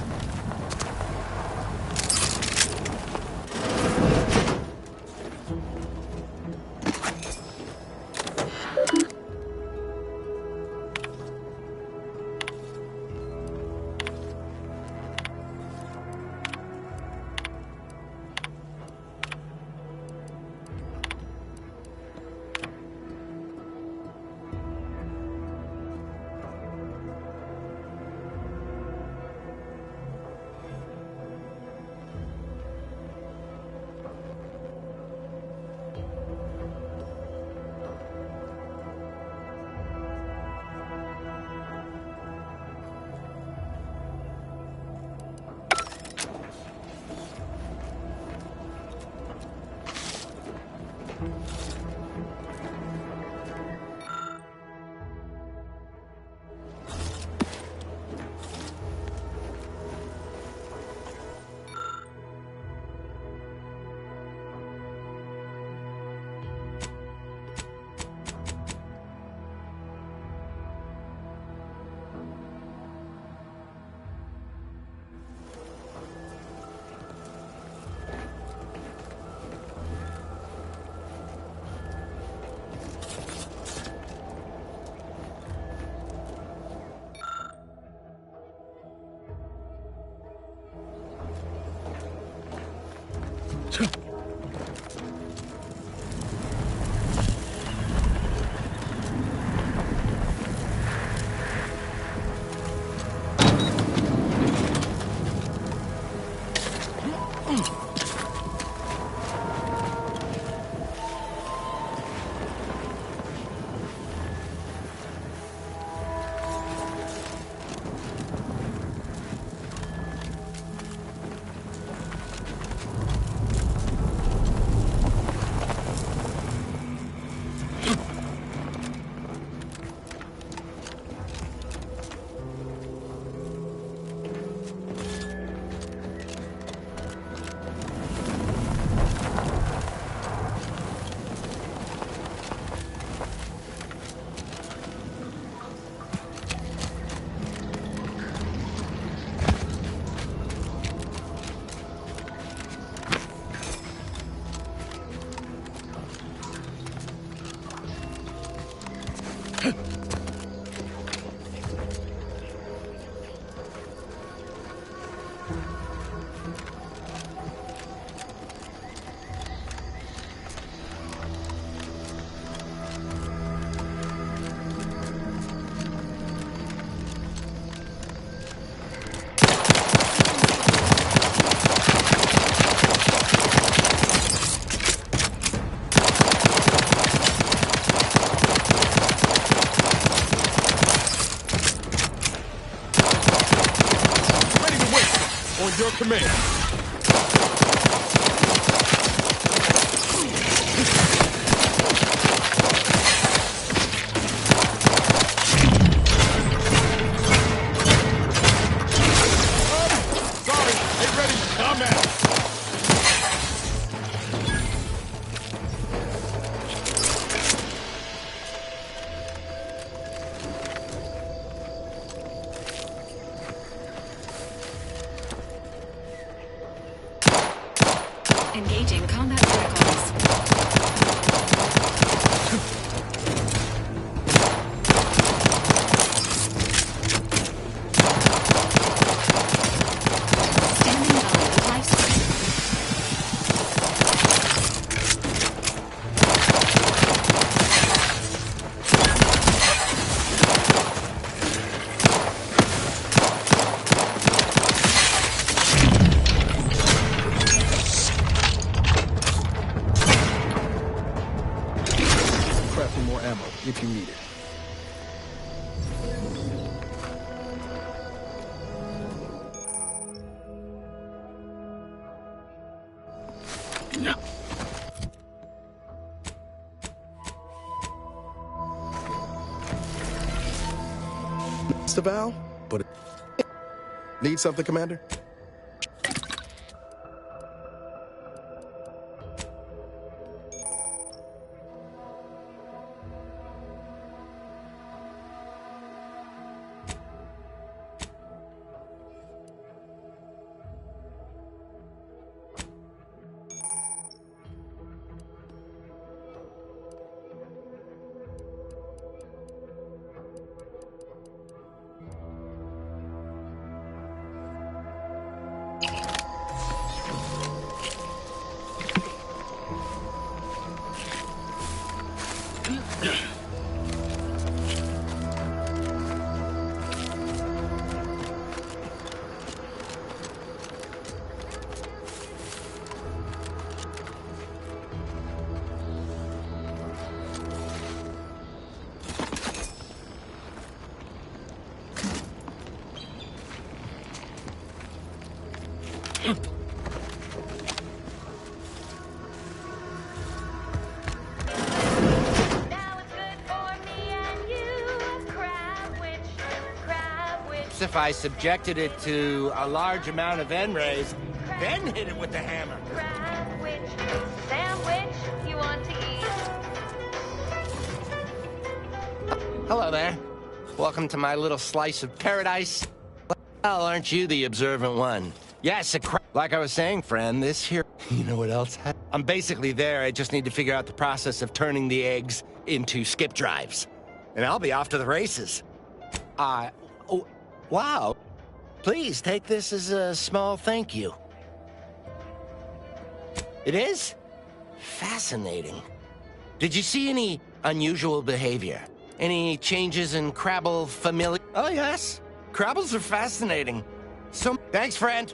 Your command. Sorry, get ready, combat. Engaging combat protocols. Standing by. Life support. Crafting more ammo if you need it. Mr. Val, but need something, Commander? If I subjected it to a large amount of N-rays, then hit it with the hammer. Sandwich you want to eat? Hello there. Welcome to my little slice of paradise. Well, aren't you the observant one? Yes, like I was saying, friend, this here... You know what else? I'm basically there. I just need to figure out the process of turning the eggs into skip drives. And I'll be off to the races. Oh, wow. Please take this as a small thank you. It is? Fascinating. Did you see any unusual behavior? Any changes in Crabble familiar? Oh, yes. Crabbles are fascinating. So, thanks, friend.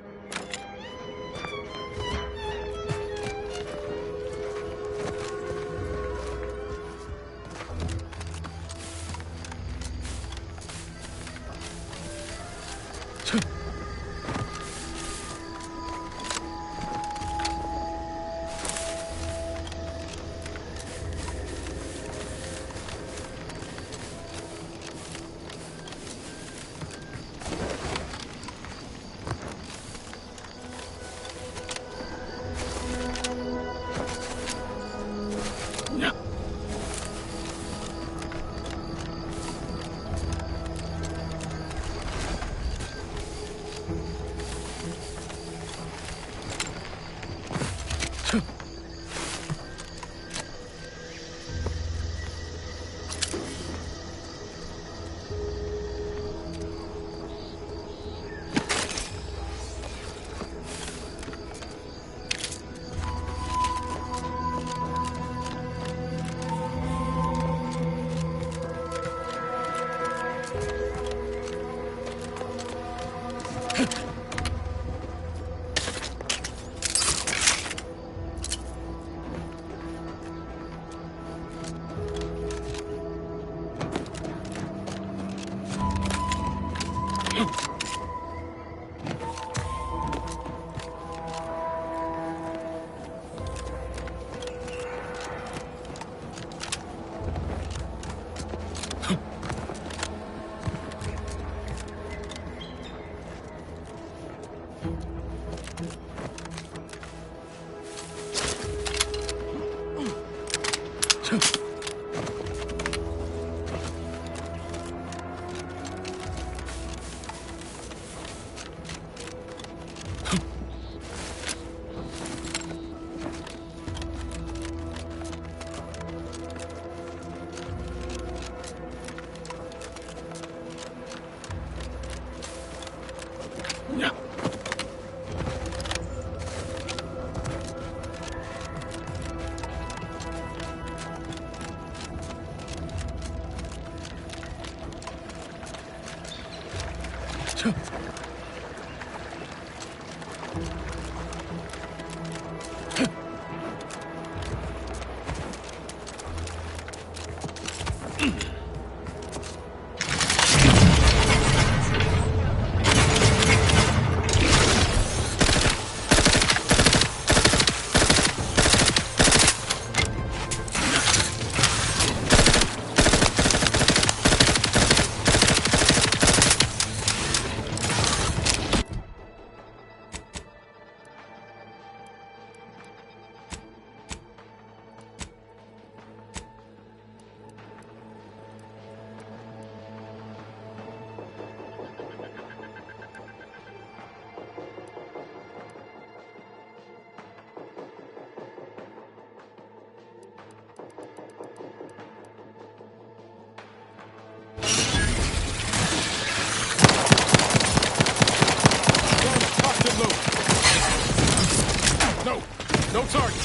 No target.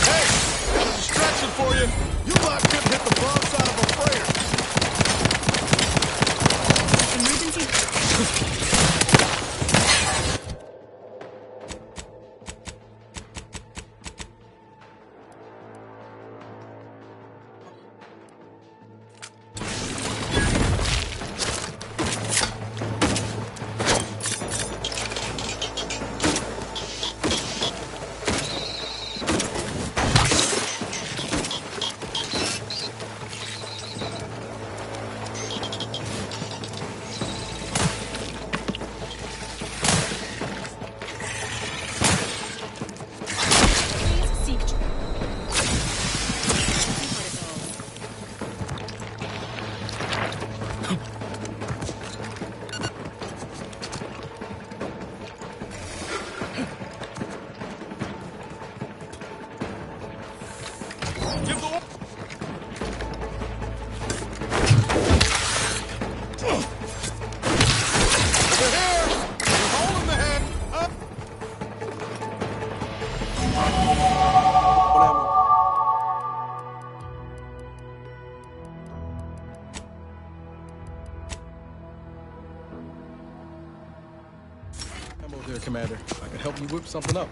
Hey, got a distraction for you. You lot couldn't hit the bomb side of a freighter. Emergency. I'm over there, Commander. I can help you whip something up.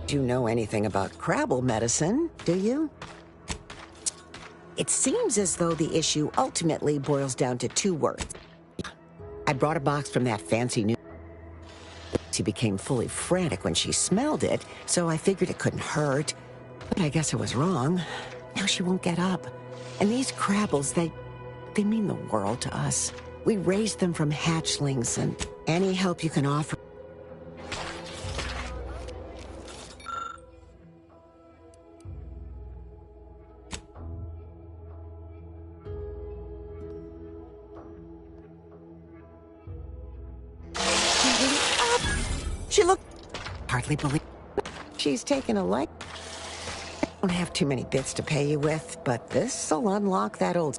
You know anything about Crabble medicine, do you? It seems as though the issue ultimately boils down to two words. I brought a box from that fancy new... She became fully frantic when she smelled it, so I figured it couldn't hurt. But I guess I was wrong. Now she won't get up. And these Crabbles, they mean the world to us. We raised them from hatchlings, and any help you can offer... She looked... Hardly believe... She's taken a light. I don't have too many bits to pay you with, but this'll unlock that old...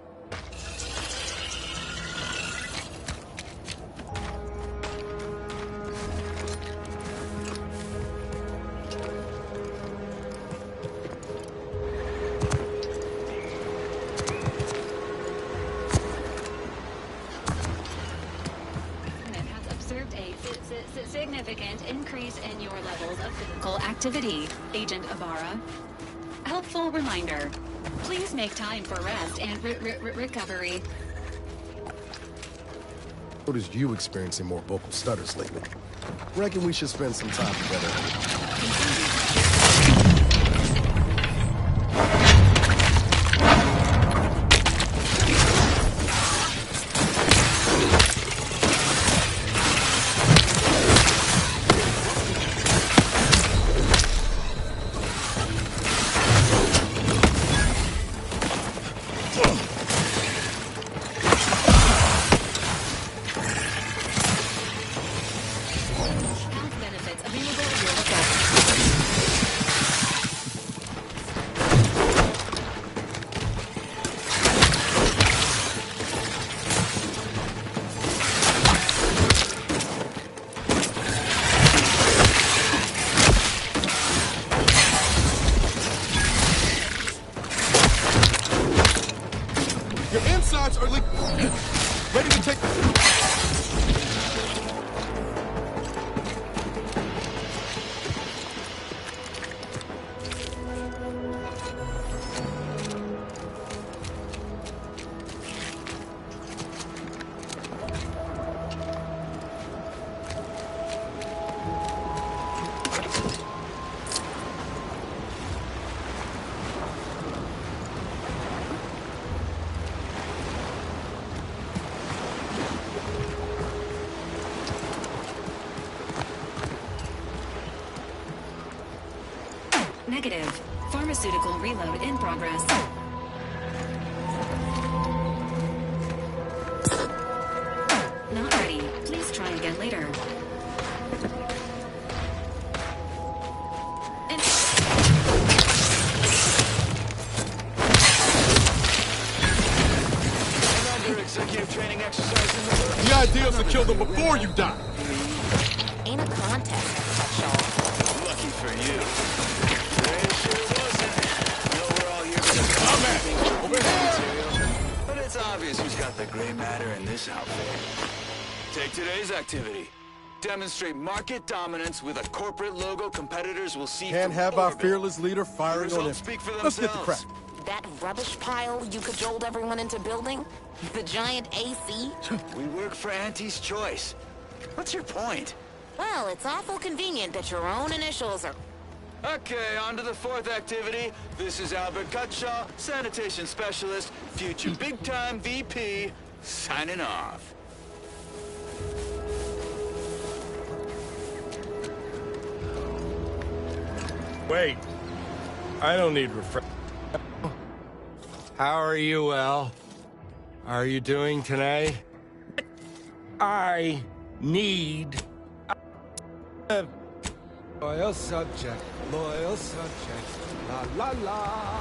Significant increase in your levels of physical activity, Agent Ibarra. Helpful reminder. Please make time for rest and recovery. Noticed you experiencing more vocal stutters lately. Reckon we should spend some time together. Negative. Pharmaceutical reload in progress. Not ready. Please try again later. Executive training exercise in the world. The idea is to kill them before you die. Ain't a contest, Shaw. Lucky for you. It sure wasn't. No, we're all here because over here. But it's obvious who's got the gray matter in this outfit. Take today's activity. Demonstrate market dominance with a corporate logo competitors will see. Can't have our fearless leader firing on him. Let's get the crap. That rubbish pile you cajoled everyone into building? The giant AC? We work for Auntie's Choice. What's your point? Well, it's awful convenient that your own initials are... Okay, on to the fourth activity. This is Albert Cutshaw, sanitation specialist, future big-time VP, signing off. Wait. I don't need refresh. How are you, El? Are you doing today? I need a loyal subject, la la la.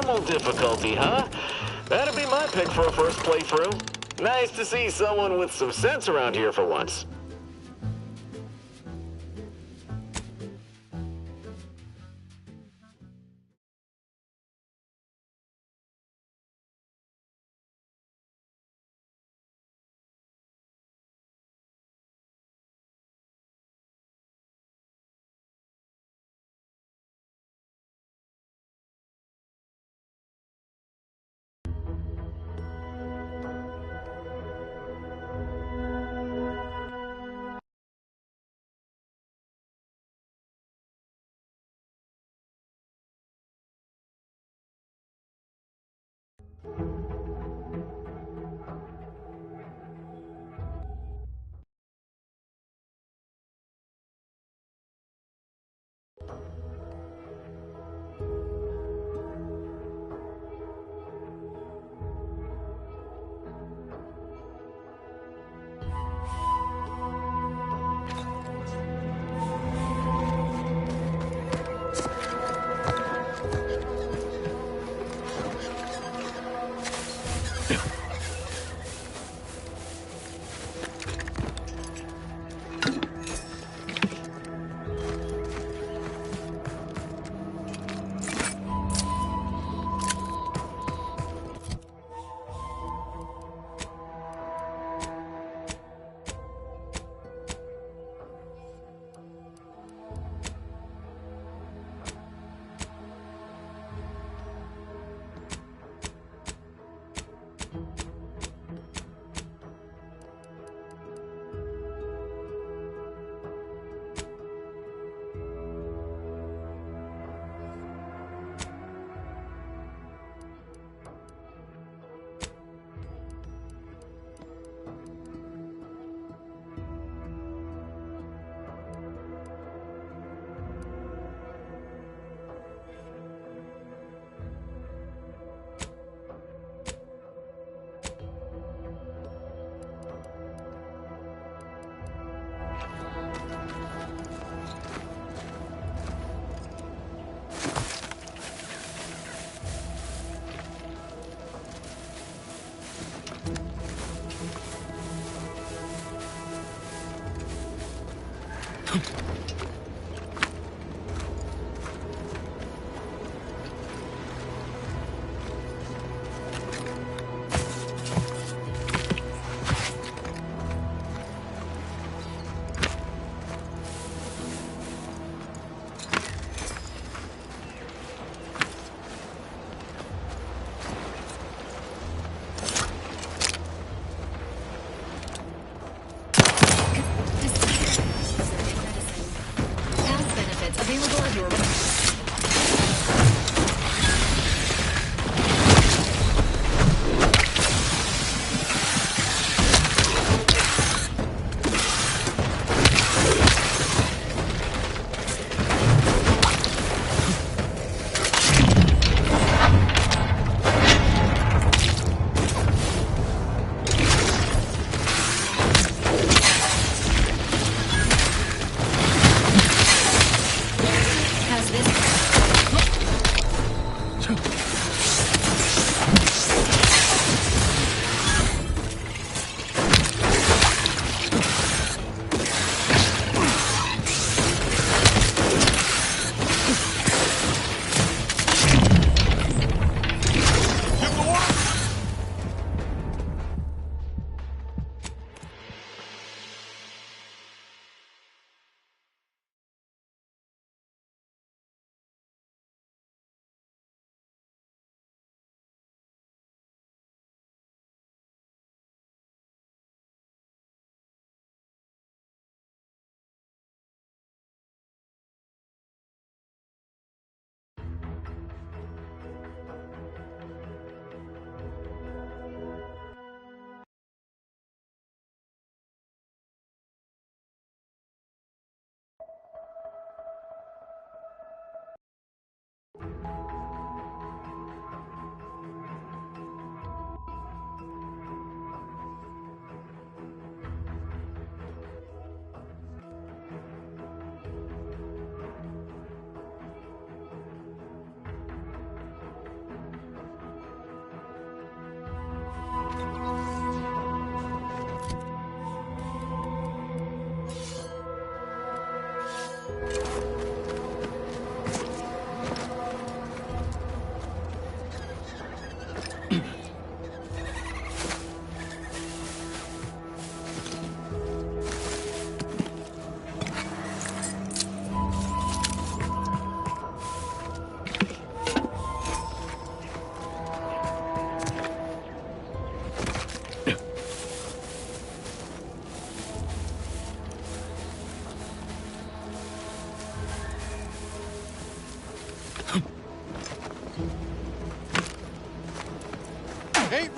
normal difficulty, huh? That'd be my pick for a first playthrough. Nice to see someone with some sense around here for once.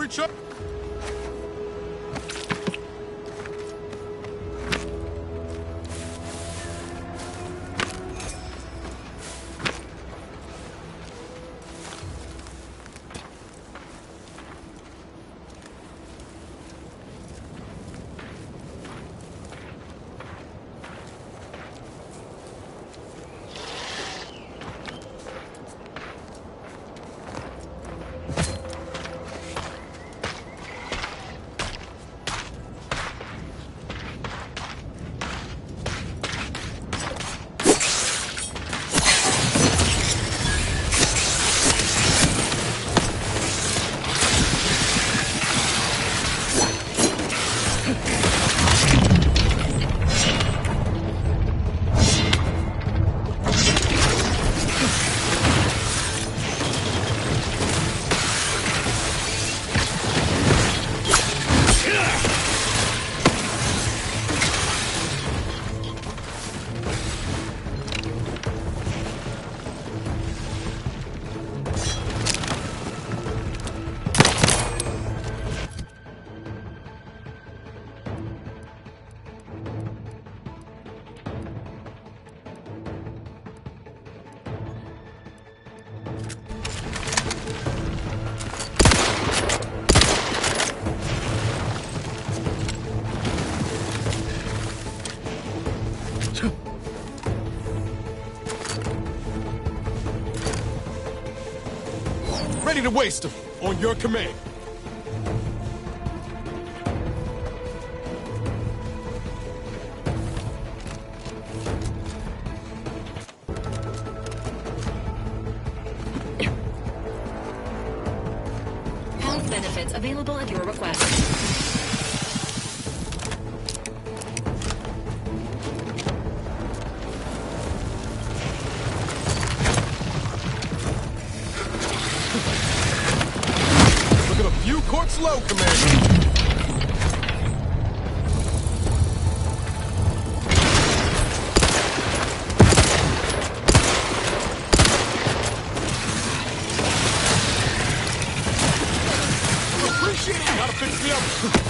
recharge. Ready to waste them. On your command. Health benefits available at your request. Court's low, Commander. Appreciate it. Gotta fix the other.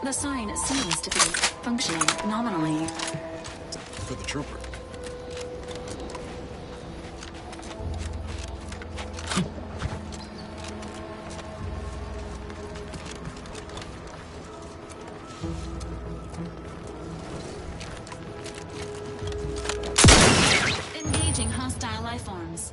The sign seems to be functioning nominally. For the trooper. Engaging hostile life forms.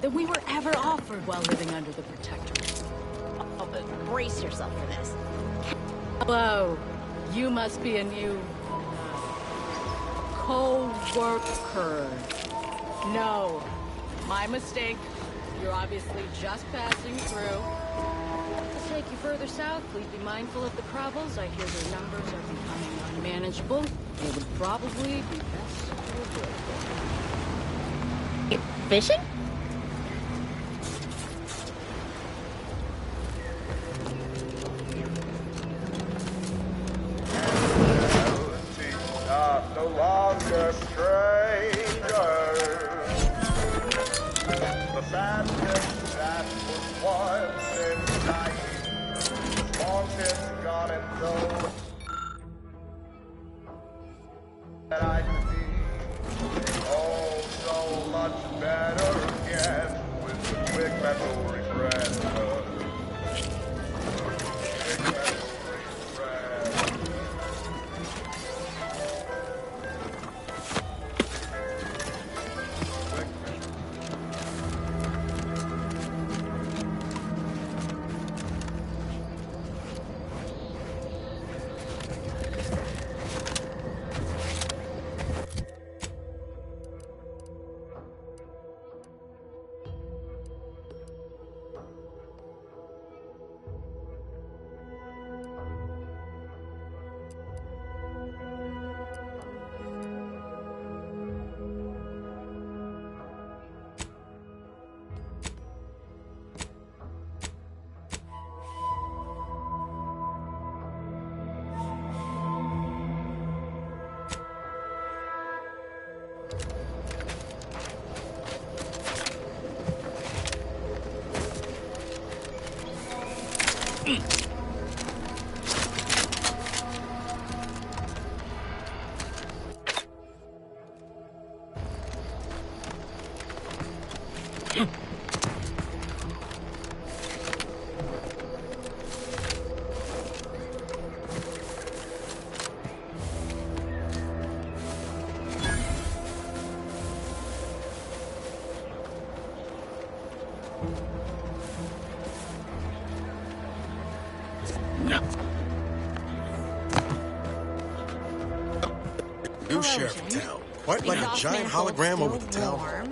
That we were ever offered while living under the Protectorate. Brace yourself for this. Hello. You must be a new co-worker. No. My mistake. You're obviously just passing through. To take you further south, please be mindful of the Krabbels. I hear their numbers are becoming unmanageable. It would probably be best to avoid them. You're fishing? No longer strangers. The sadness that was once inside, long since gone, and so that I could be oh so much better again with the quick mental regret. New sheriff in town. Quite like a giant hologram over the town hall.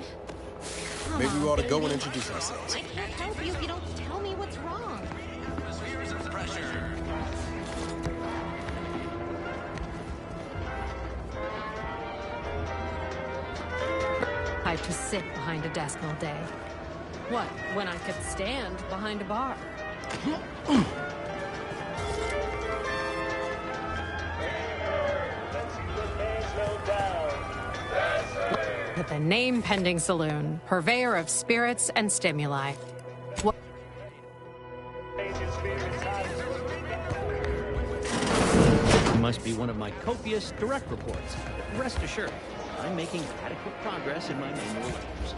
Maybe we ought to go and introduce ourselves. I can't help you if you don't tell me what's wrong. I have to sit behind a desk all day. What, when I could stand behind a bar? At the name-pending saloon, purveyor of spirits and stimuli. What? Must be one of my copious direct reports. Rest assured, I'm making adequate progress in my manual labs.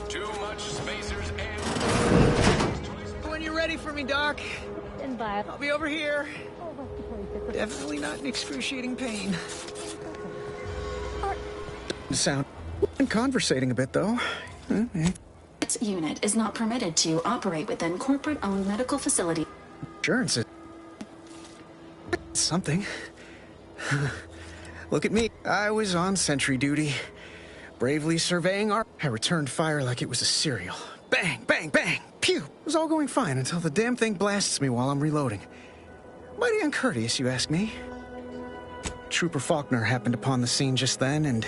Too much spacers and... When you're ready for me, Doc. I'll be over here. Definitely not in excruciating pain. Sound conversating a bit, though. This unit is not permitted to operate within corporate-owned medical facility. Insurance is something. Look at me. I was on sentry duty, bravely surveying our... I returned fire like it was a cereal. Bang, bang, bang, pew. It was all going fine until the damn thing blasts me while I'm reloading. Mighty uncourteous, you ask me. Trooper Faulkner happened upon the scene just then and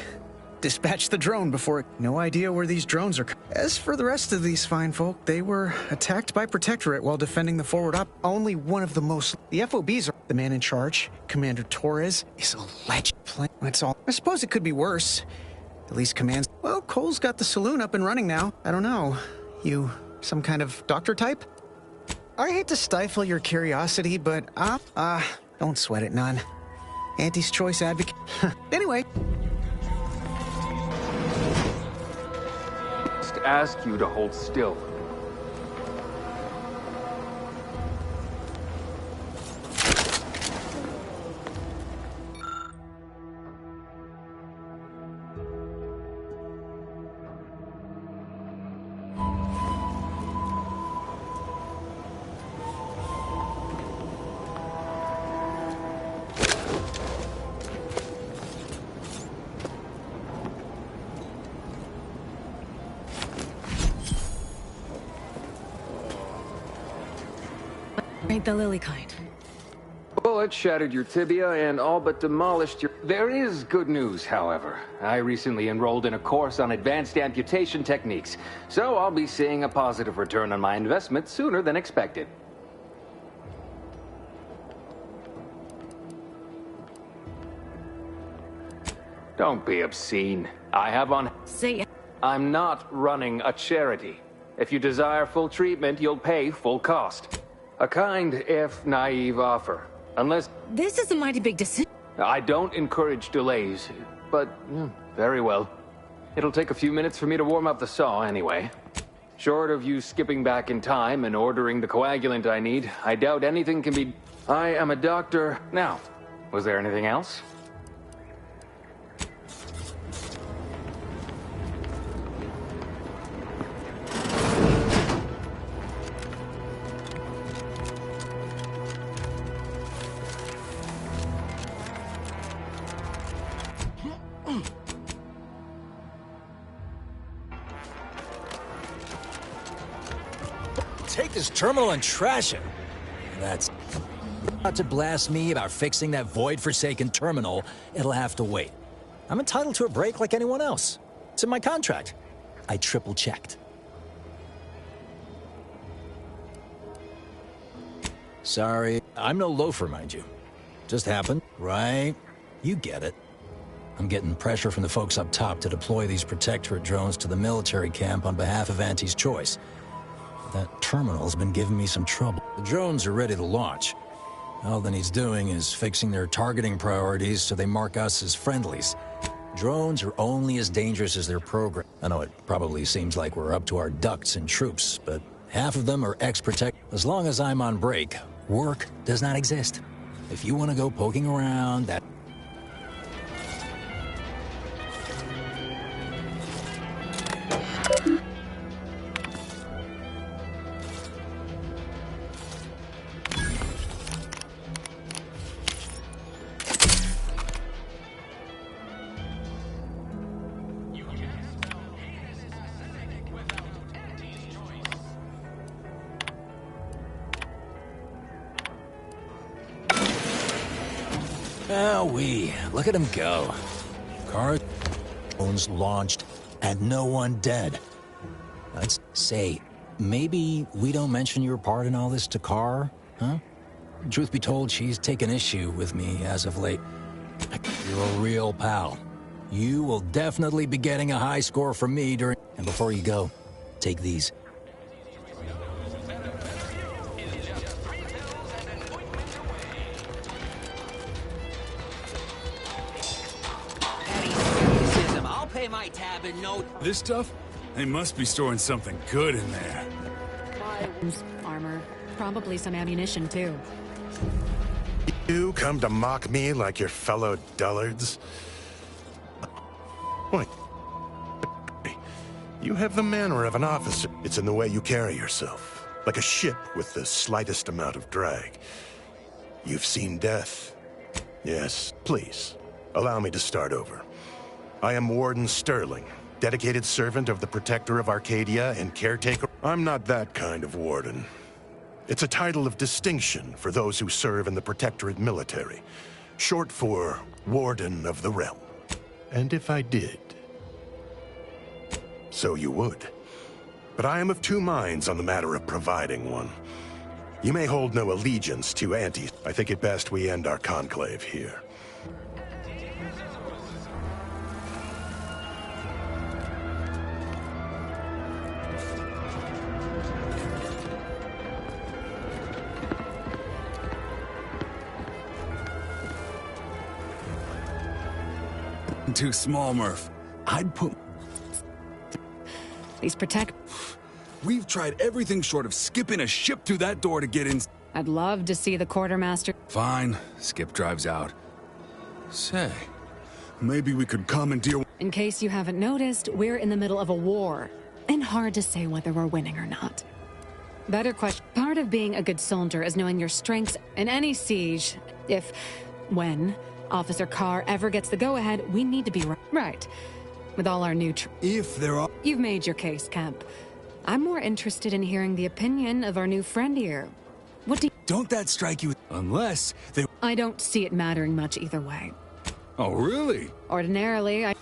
dispatched the drone before it... No idea where these drones are... As for the rest of these fine folk, they were attacked by Protectorate while defending the forward op. Only one of the most... The FOBs are... The man in charge, Commander Torres, is a legend. That's all. I suppose it could be worse. At least commands... Well, Cole's got the saloon up and running now. I don't know. You some kind of doctor type? I hate to stifle your curiosity, but, don't sweat it none. Auntie's choice advocate. Anyway. Just ask you to hold still. Ain't the lily kind. Bullet shattered your tibia and all but demolished your... There is good news, however. I recently enrolled in a course on advanced amputation techniques, so I'll be seeing a positive return on my investment sooner than expected. Don't be obscene. I have on... Say... I'm not running a charity. If you desire full treatment, you'll pay full cost. A kind, if naive offer. Unless... This is a mighty big decision. I don't encourage delays, but very well. It'll take a few minutes for me to warm up the saw anyway. Short of you skipping back in time and ordering the coagulant I need, I doubt anything can be... I am a doctor... Now, was there anything else? Take this terminal and trash it. That's not to blast me about fixing that void-forsaken terminal. It'll have to wait. I'm entitled to a break like anyone else. It's in my contract. I triple-checked. Sorry, I'm no loafer, mind you. Just happened, right? You get it. I'm getting pressure from the folks up top to deploy these Protectorate drones to the military camp on behalf of Auntie's Choice. That terminal's been giving me some trouble. The drones are ready to launch. All that needs doing is fixing their targeting priorities so they mark us as friendlies. Drones are only as dangerous as their program. I know it probably seems like we're up to our ducks in troops, but half of them are ex-Protect. As long as I'm on break, work does not exist. If you want to go poking around, that... Look at him go. Car drones launched and no one dead. Let's say, maybe we don't mention your part in all this to Carr, huh? Truth be told, she's taken issue with me as of late. You're a real pal. You will definitely be getting a high score from me during... And before you go, take these. My tab and note. This stuff? They must be storing something good in there. Armor. Probably some ammunition, too. You come to mock me like your fellow dullards? Wait. You have the manner of an officer. It's in the way you carry yourself. Like a ship with the slightest amount of drag. You've seen death. Yes, please. Allow me to start over. I am Warden Sterling, dedicated servant of the Protector of Arcadia and caretaker. I'm not that kind of warden. It's a title of distinction for those who serve in the Protectorate military, short for Warden of the Realm. And if I did, so you would. But I am of two minds on the matter of providing one. You may hold no allegiance to Auntie. I think it best we end our conclave here. Too small, Murph. I'd put... These protect... We've tried everything short of skipping a ship through that door to get in. I'd love to see the quartermaster... Fine. Skip drives out. Say, maybe we could commandeer... In case you haven't noticed, we're in the middle of a war. And hard to say whether we're winning or not. Better question. Part of being a good soldier is knowing your strengths in any siege. When Officer Carr ever gets the go-ahead, we need to be right. With all our new If there are... You've made your case, Kemp. I'm more interested in hearing the opinion of our new friend here. What do you... Don't that strike you? Unless they... I don't see it mattering much either way. Oh, really? Ordinarily, I...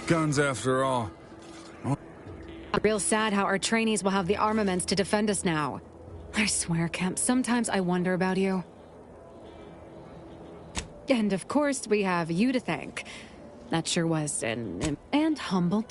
Guns, after all. Real sad how our trainees will have the armaments to defend us now. I swear, Kemp, sometimes I wonder about you. And of course, we have you to thank. That sure was and humble.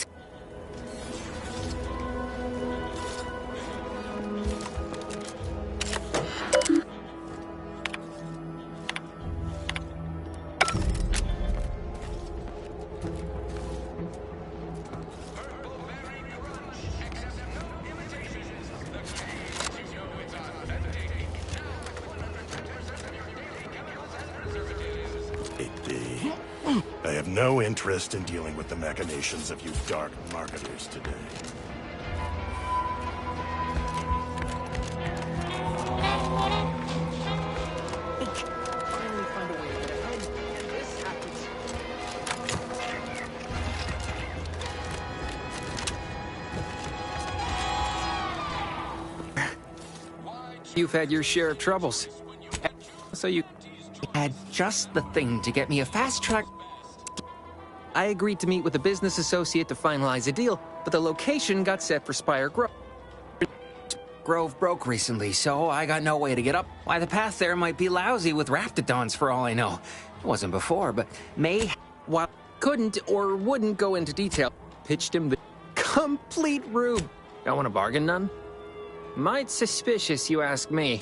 I have no interest in dealing with the machinations of you dark marketers today. Finally find a way to get it home, and this happens. You've had your share of troubles. So you had just the thing to get me a fast track. I agreed to meet with a business associate to finalize a deal, but the location got set for Spire Grove. Grove broke recently, so I got no way to get up. Why, the path there might be lousy with raptidons for all I know. It wasn't before, but May, while couldn't or wouldn't go into detail, pitched him the complete rube. Don't want to bargain none? Might suspicious, you ask me.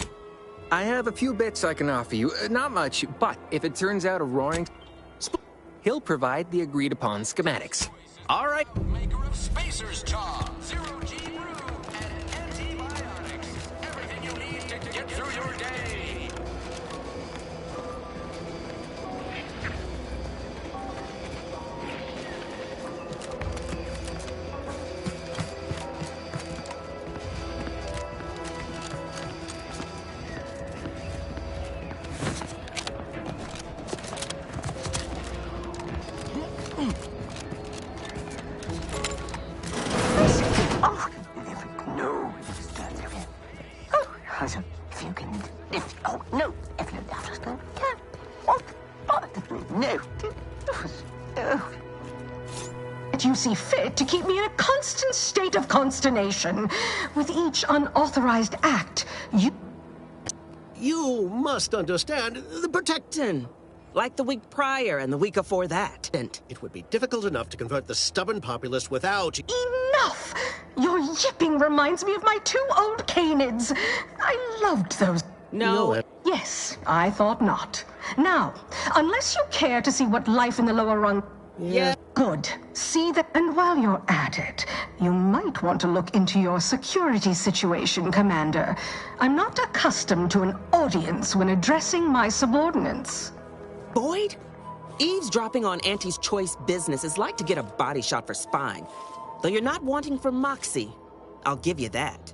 I have a few bits I can offer you. Not much, but if it turns out a roaring... he'll provide the agreed-upon schematics. All right. Maker of Spacer's Chaw, Zero-G Brew, and antibiotics. Everything you need to get through your day. You see fit to keep me in a constant state of consternation. With each unauthorized act, You must understand the protectin. Like the week prior and the week before that. It would be difficult enough to convert the stubborn populace without... Enough! Your yipping reminds me of my 2 old canids. I loved those. No. Yes, I thought not. Now, unless you care to see what life in the lower rung... Yeah. Good. See that, and while you're at it, you might want to look into your security situation, Commander. I'm not accustomed to an audience when addressing my subordinates. Boyd? Eavesdropping on Auntie's choice business is like to get a body shot for spine. Though you're not wanting for Moxie. I'll give you that.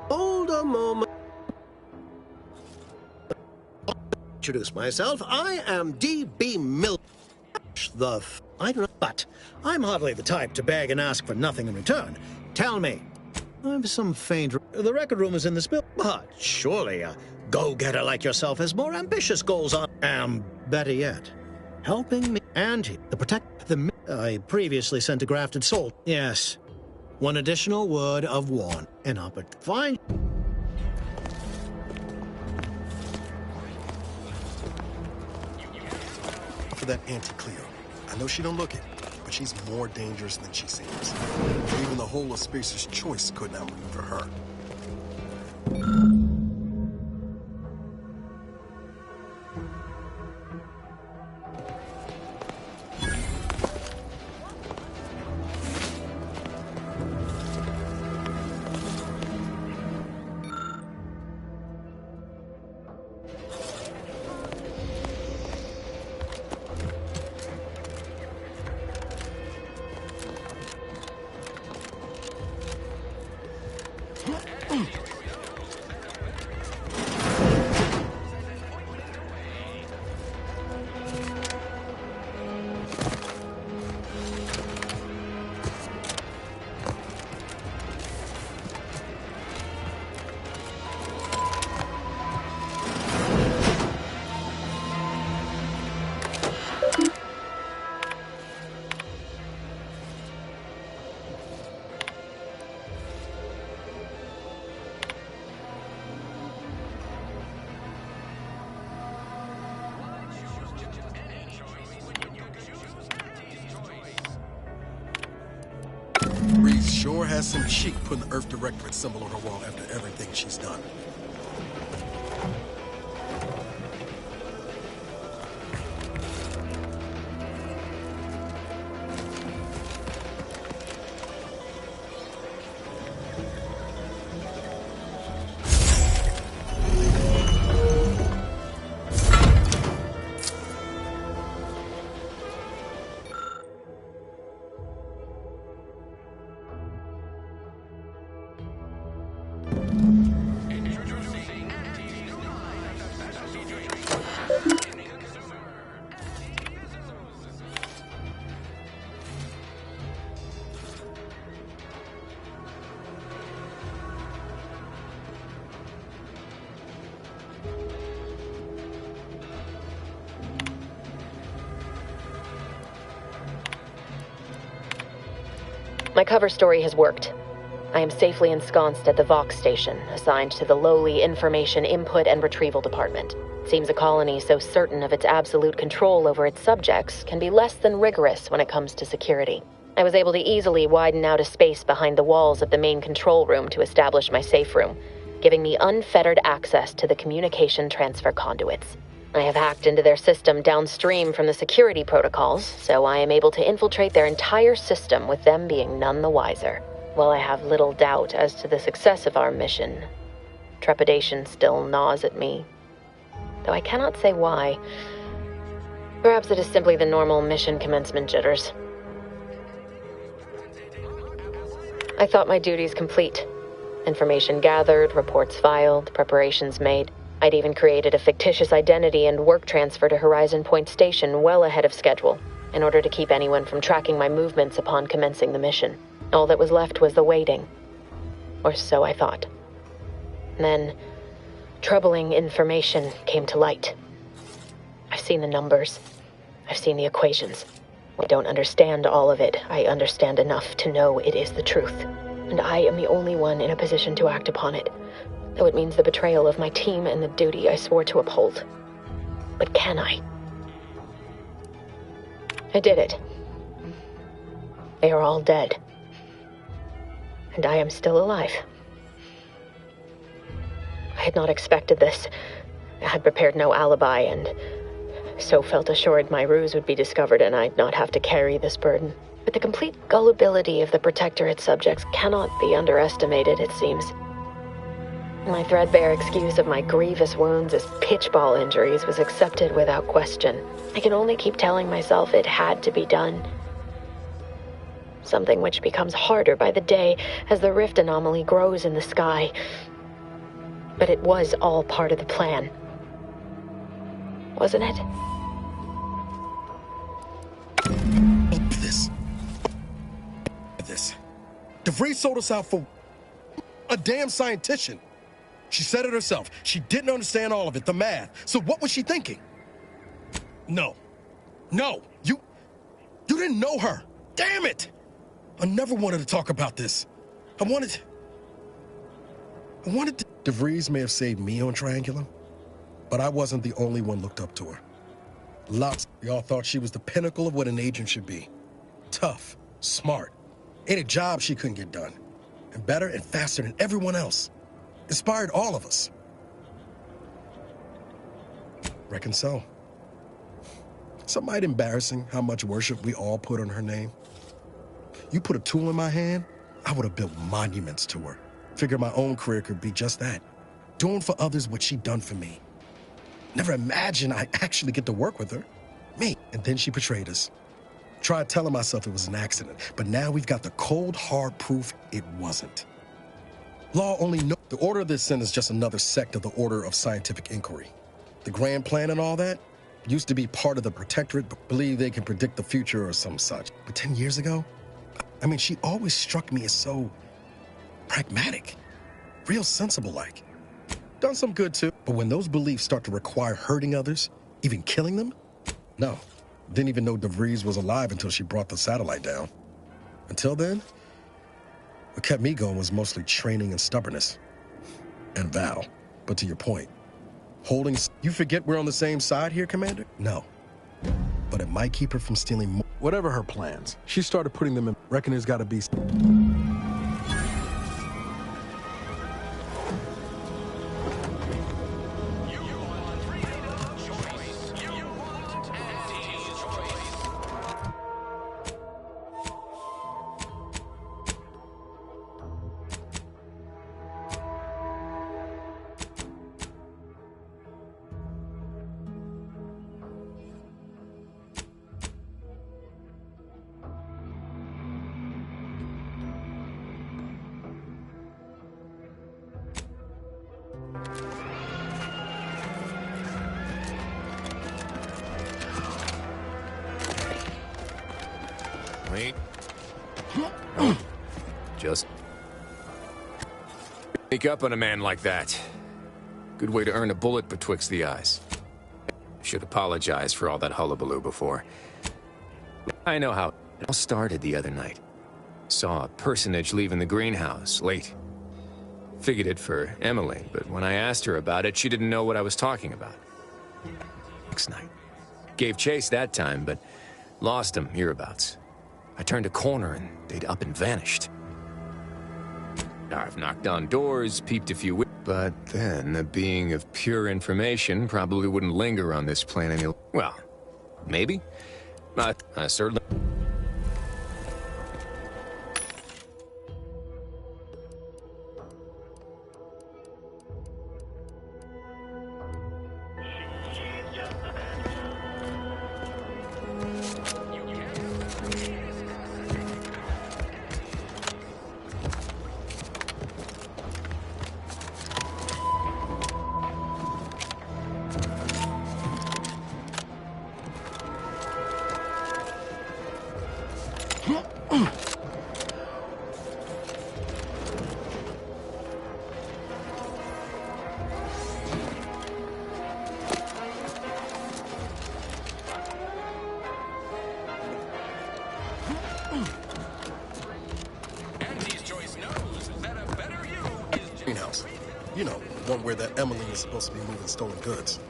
Hold a moment. Introduce myself. I am D.B. Mill. I don't know, but I'm hardly the type to beg and ask for nothing in return. Tell me. I've some faint... The record room is in the spill, but surely a go-getter like yourself has more ambitious goals on... better yet, helping me and the protect... I previously sent a grafted soul. Yes. One additional word of warning. And up it. Fine. For that Auntie Cleo. I know she don't look it, but she's more dangerous than she seems. Even the whole of Spacer's Choice couldn't outmaneuver her. Reese sure has some cheek putting the Earth Directorate symbol on her wall after everything she's done. My cover story has worked. I am safely ensconced at the Vox station, assigned to the lowly Information Input and Retrieval Department. It seems a colony so certain of its absolute control over its subjects can be less than rigorous when it comes to security. I was able to easily widen out a space behind the walls of the main control room to establish my safe room, giving me unfettered access to the communication transfer conduits. I have hacked into their system downstream from the security protocols, so I am able to infiltrate their entire system with them being none the wiser. While I have little doubt as to the success of our mission, trepidation still gnaws at me. Though I cannot say why. Perhaps it is simply the normal mission commencement jitters. I thought my duties complete. Information gathered, reports filed, preparations made. I'd even created a fictitious identity and work transfer to Horizon Point Station well ahead of schedule, in order to keep anyone from tracking my movements upon commencing the mission. All that was left was the waiting. Or so I thought. Then, troubling information came to light. I've seen the numbers. I've seen the equations. I don't understand all of it. I understand enough to know it is the truth. And I am the only one in a position to act upon it, though it means the betrayal of my team and the duty I swore to uphold. But can I? I did it. They are all dead. And I am still alive. I had not expected this. I had prepared no alibi, and so felt assured my ruse would be discovered and I'd not have to carry this burden. But the complete gullibility of the Protectorate subjects cannot be underestimated, it seems. My threadbare excuse of my grievous wounds as pitchball injuries was accepted without question. I can only keep telling myself it had to be done. Something which becomes harder by the day as the rift anomaly grows in the sky. But it was all part of the plan. Wasn't it? This. DeVries sold us out for a damn scientician. She said it herself. She didn't understand all of it, the math. So what was she thinking? No. No. You didn't know her. Damn it! I never wanted to talk about this. I wanted to... DeVries may have saved me on Triangulum, but I wasn't the only one looked up to her. Lots of y'all thought she was the pinnacle of what an agent should be. Tough, smart, ain't a job she couldn't get done. And better and faster than everyone else. Inspired all of us. Reckon so. Some might embarrassing how much worship we all put on her name. You put a tool in my hand, I would have built monuments to her. Figured my own career could be just that. Doing for others what she'd done for me. Never imagined I'd actually get to work with her. Me. And then she betrayed us. Tried telling myself it was an accident, but now we've got the cold, hard proof it wasn't. Law only knows the Order of the Ascent is just another sect of the Order of Scientific Inquiry. The grand plan and all that used to be part of the Protectorate, but believe they can predict the future or some such. But 10 years ago, I mean, she always struck me as so pragmatic, real sensible-like. Done some good too, but when those beliefs start to require hurting others, even killing them, no. Didn't even know DeVries was alive until she brought the satellite down. Until then, what kept me going was mostly training and stubbornness. And Val. But to your point, holding... You forget we're on the same side here, Commander? No. But it might keep her from stealing more. Whatever her plans, she started putting them in... Reckon there's gotta be... Wait. Just sneak up on a man like that. Good way to earn a bullet betwixt the eyes. Should apologize for all that hullabaloo before. I know how it all started the other night. Saw a personage leaving the greenhouse, late. Figured it for Emily, but when I asked her about it, she didn't know what I was talking about. Next night. Gave chase that time, but lost him hereabouts. I turned a corner and they'd up and vanished. I've knocked on doors, peeped a few but then a being of pure information probably wouldn't linger on this plane any... Well, maybe. But I certainly... Greenhouse. You know, the one where that Emily is supposed to be moving stolen goods.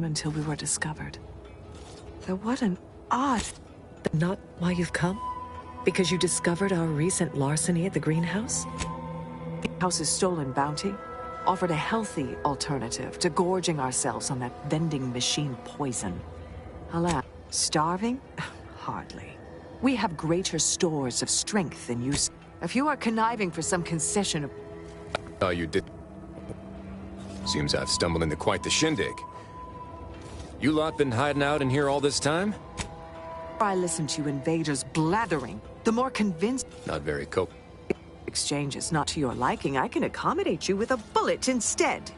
Until we were discovered. Though what an odd... Not why you've come? Because you discovered our recent larceny at the greenhouse? House's stolen bounty offered a healthy alternative to gorging ourselves on that vending machine poison. Alas, starving? Hardly. We have greater stores of strength than you. If you are conniving for some concession of... Oh, you did. Seems I've stumbled into quite the shindig. You lot been hiding out in here all this time? I listen to you invaders blathering, the more convinced... Not very Exchange is not to your liking. I can accommodate you with a bullet instead.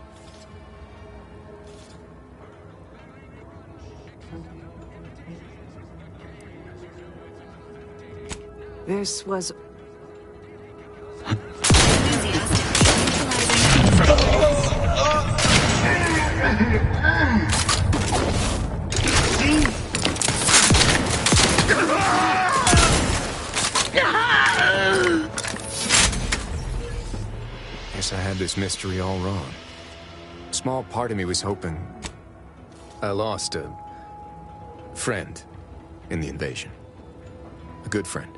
This was... this mystery all wrong. A small part of me was hoping I lost a friend in the invasion. A good friend.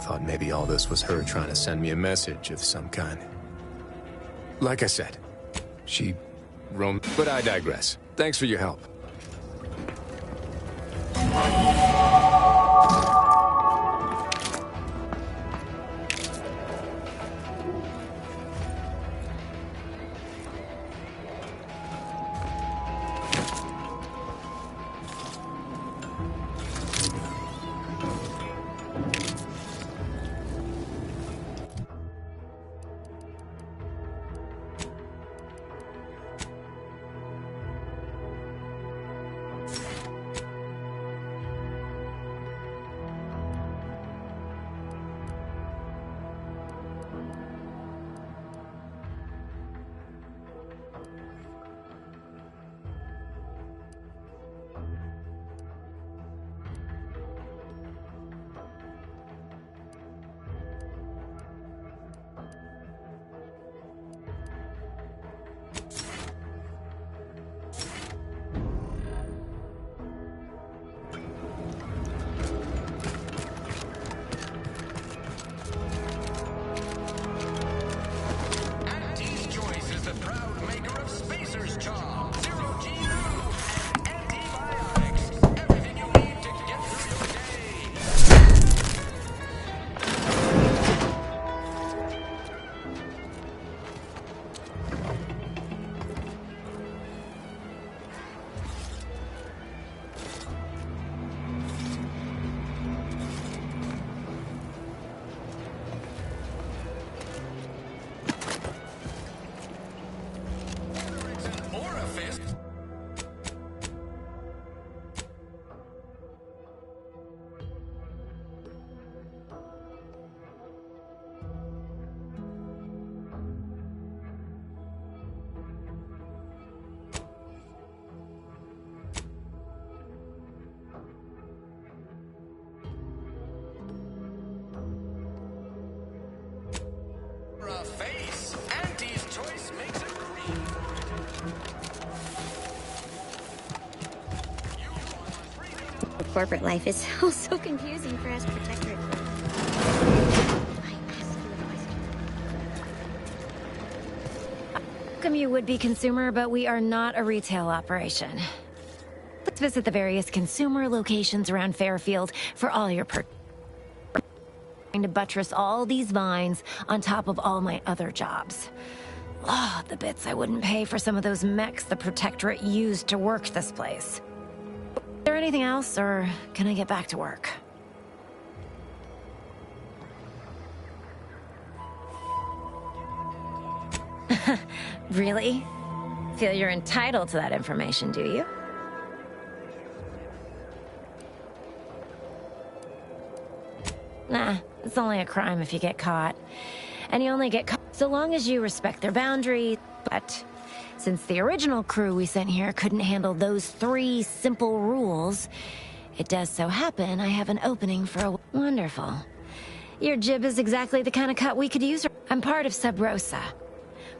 Thought maybe all this was her trying to send me a message of some kind. Like I said, she roamed... But I digress. Thanks for your help. Corporate life is so confusing for us protectorate. Welcome you would-be consumer, but we are not a retail operation. Let's visit the various consumer locations around Fairfield for all your trying to buttress all these vines on top of all my other jobs. Oh, the bits I wouldn't pay for some of those mechs the Protectorate used to work this place. Is there anything else, or can I get back to work? Really? Feel you're entitled to that information, do you? Nah, it's only a crime if you get caught. And you only get caught so long as you respect their boundaries. But since the original crew we sent here couldn't handle those 3 simple rules, it does so happen I have an opening for a... Wonderful. Your jib is exactly the kind of cut we could use. I'm part of Sub Rosa.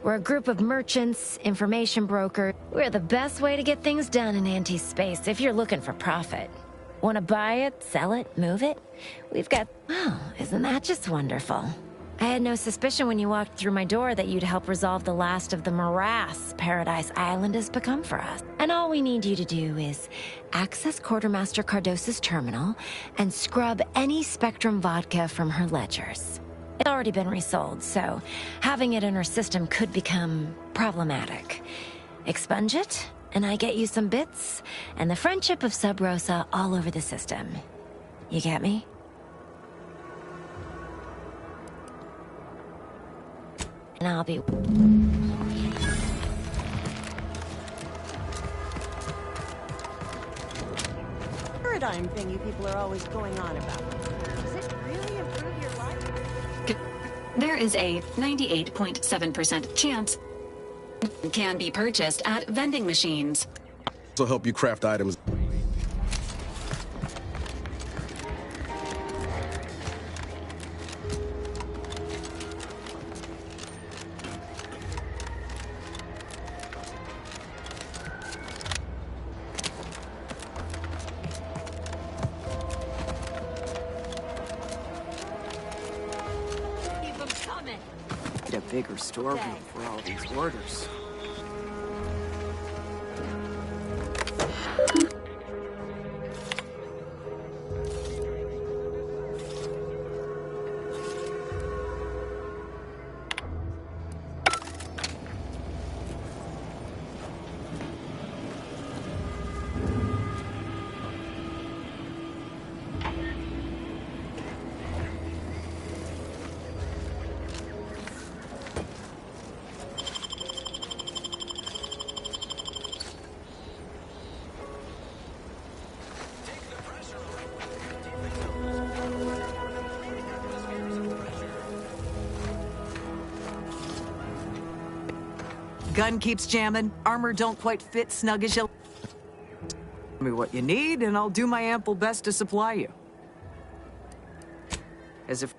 We're a group of merchants, information brokers. We're the best way to get things done in anti-space if you're looking for profit. Want to buy it, sell it, move it? We've got... Oh, isn't that just wonderful? I had no suspicion when you walked through my door that you'd help resolve the last of the morass Paradise Island has become for us. And all we need you to do is access Quartermaster Cardossa's terminal and scrub any Spectrum vodka from her ledgers. It's already been resold, so having it in her system could become problematic. Expunge it, and I get you some bits, and the friendship of Sub Rosa all over the system. You get me? And I'll be... Paradigm thing you people are always going on about. Does it really improve your life? There is a 98.7% chance it can be purchased at vending machines. Also help you craft items. bigger storeroom for all these orders. Gun keeps jamming, armor don't quite fit snug as you... Tell me what you need, and I'll do my ample best to supply you. As if...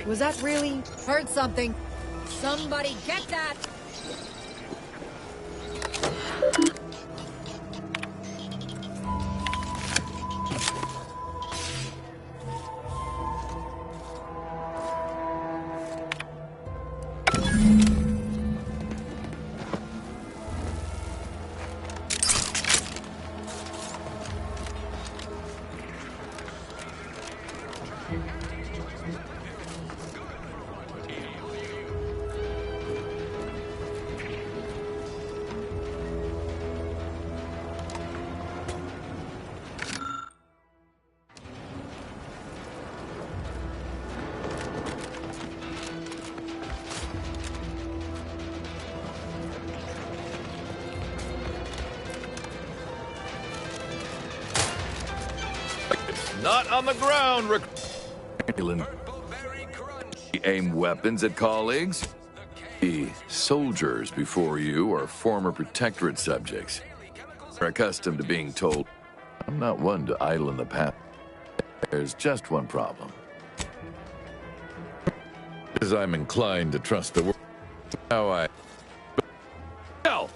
Was that really? Heard something. Somebody get that! Not on the ground, aim weapons at colleagues. The soldiers before you are former Protectorate subjects. They're accustomed to being told, I'm not one to idle in the past. There's just one problem. As I'm inclined to trust the world. How I... Hell!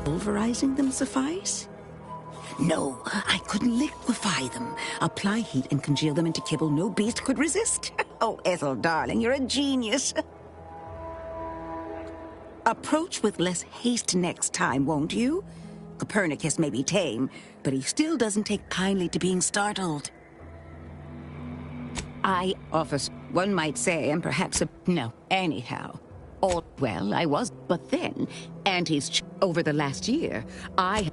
Pulverizing them suffice? No, I couldn't liquefy them. Apply heat and congeal them into kibble no beast could resist. Oh, Ethel, darling, you're a genius. Approach with less haste next time, won't you? Copernicus may be tame, but he still doesn't take kindly to being startled. Office, one might say, and perhaps no, anyhow. All well, I was, but then, over the last year, I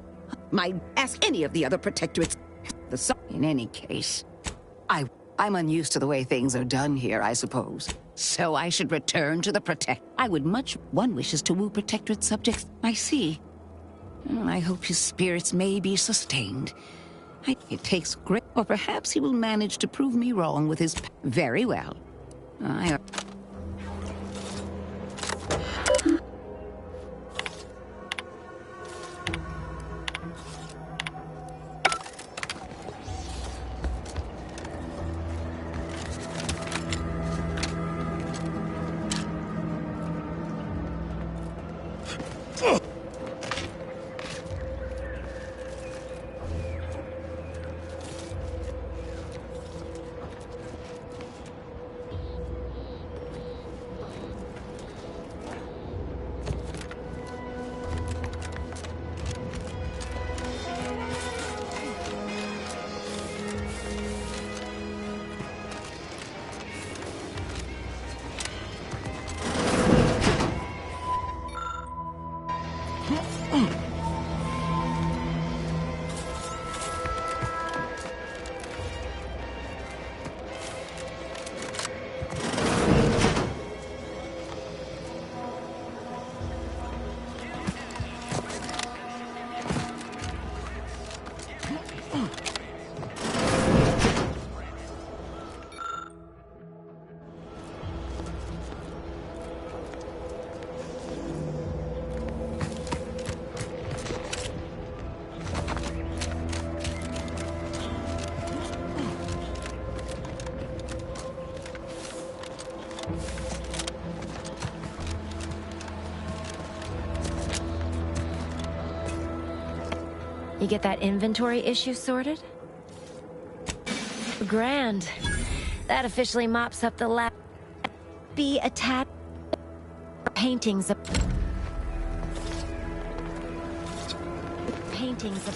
might ask any of the other protectorates. In any case, I'm unused to the way things are done here, I suppose. So I should return to the I would one wishes to woo Protectorate subjects. I see. I hope his spirits may be sustained. It takes great, or perhaps he will manage to prove me wrong with his. Very well. You get that inventory issue sorted? Grand. That officially mops up the lab. Be attached. Paintings of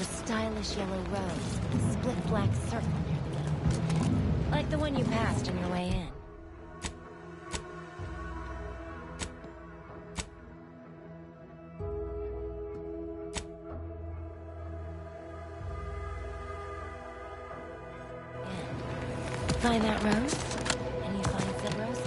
a stylish yellow rose with a split black circle. Like the one you passed on your way in. Find that rose, and you find said rose.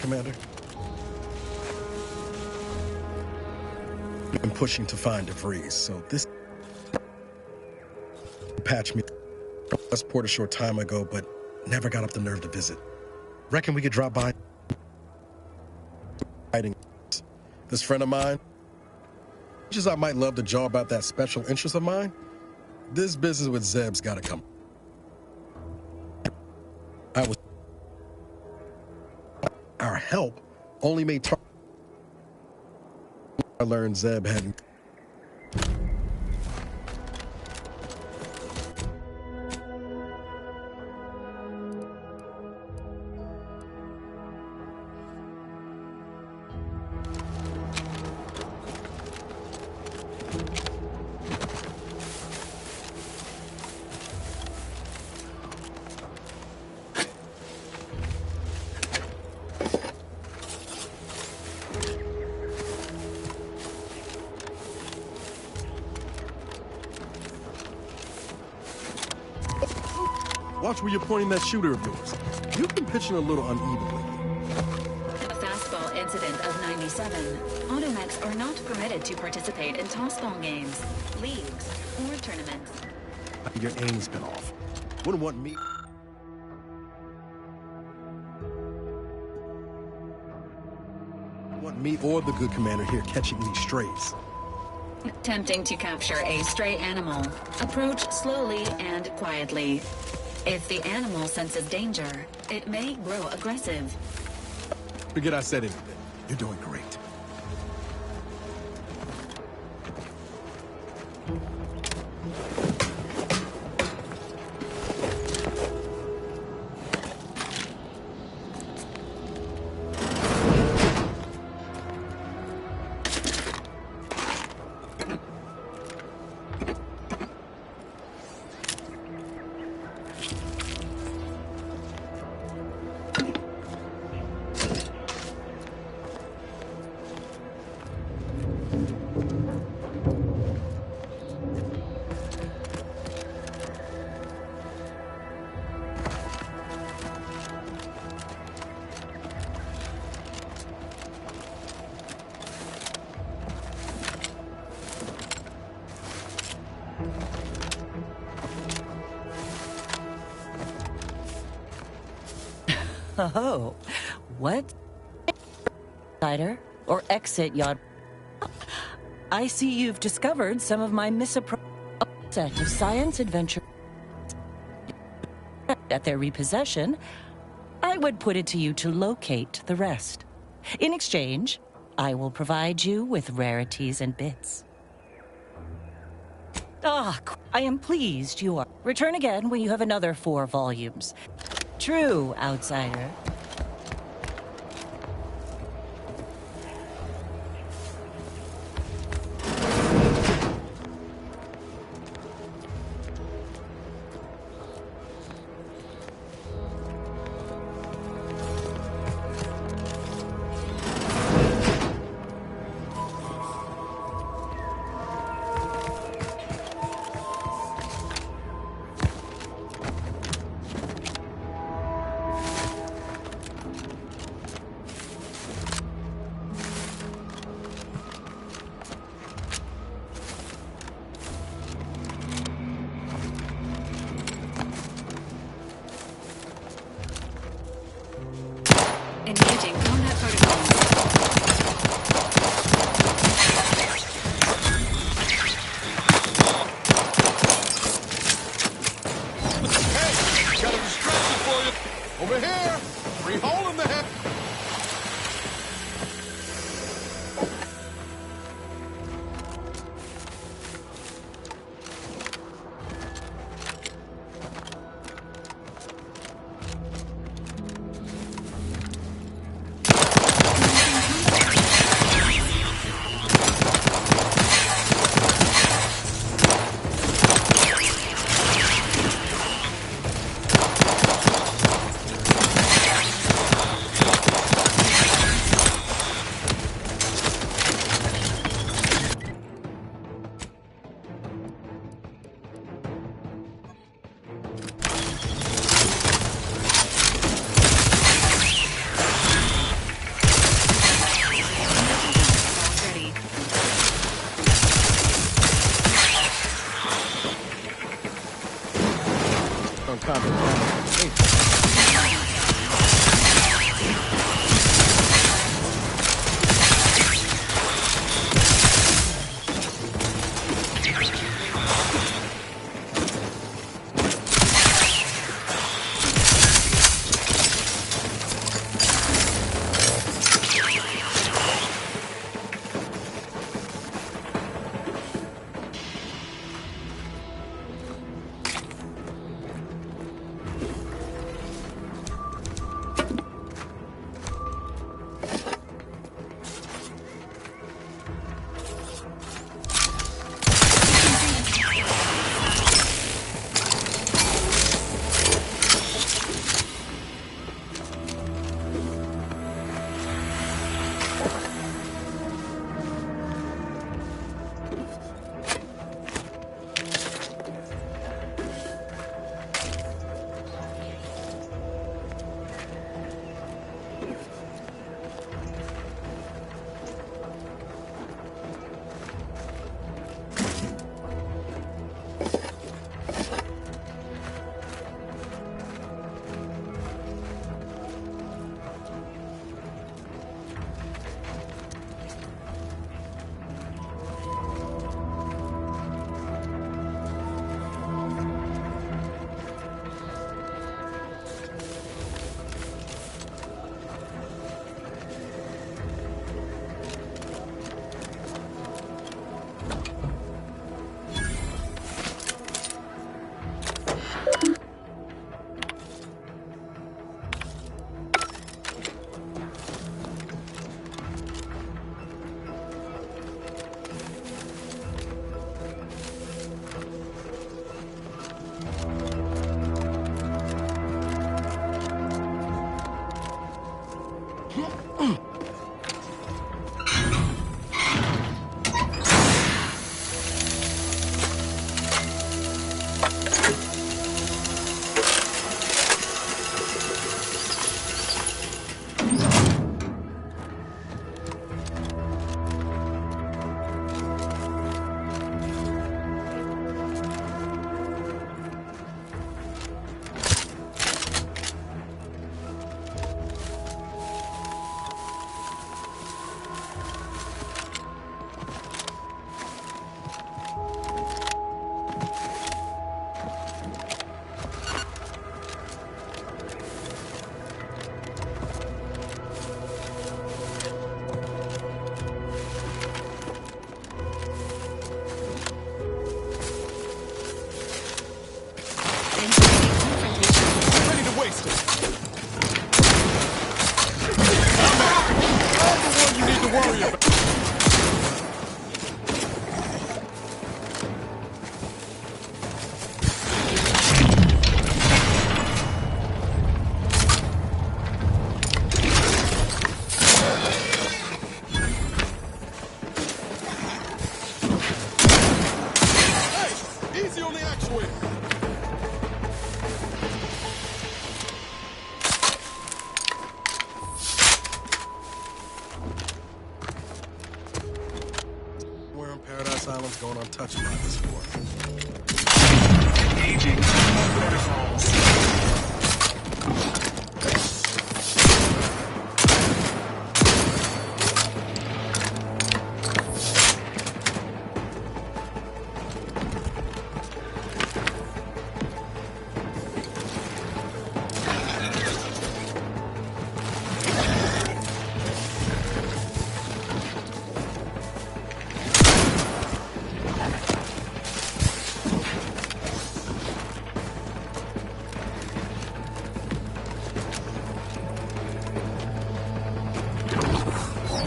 Commander. I'm pushing to find DeVries, so this patched me. Westport a short time ago, but never got up the nerve to visit. Reckon we could drop by. This friend of mine, much as I might love to jaw about that special interest of mine, this business with Zeb's gotta come. Our help only made I learned Zeb hadn't. Watch where you're pointing that shooter of yours. You've been pitching a little unevenly. A fastball incident of 97. Automechs are not permitted to participate in tossball games, leagues, or tournaments. Your aim's been off. Wouldn't want me. Want me or the good commander here catching these strays. Attempting to capture a stray animal, approach slowly and quietly. If the animal senses danger, it may grow aggressive. Forget I said anything. You're doing great. Oh, what? Cider or exit yacht? I see you've discovered some of my misappropriated set of science adventure. At their repossession, I would put it to you to locate the rest. In exchange, I will provide you with rarities and bits. Ah, I am pleased you are. Return again when you have another 4 volumes. True, outsider. Easy on the actuator! Where in Paradise Island's going untouched by this war. Engaging protocols.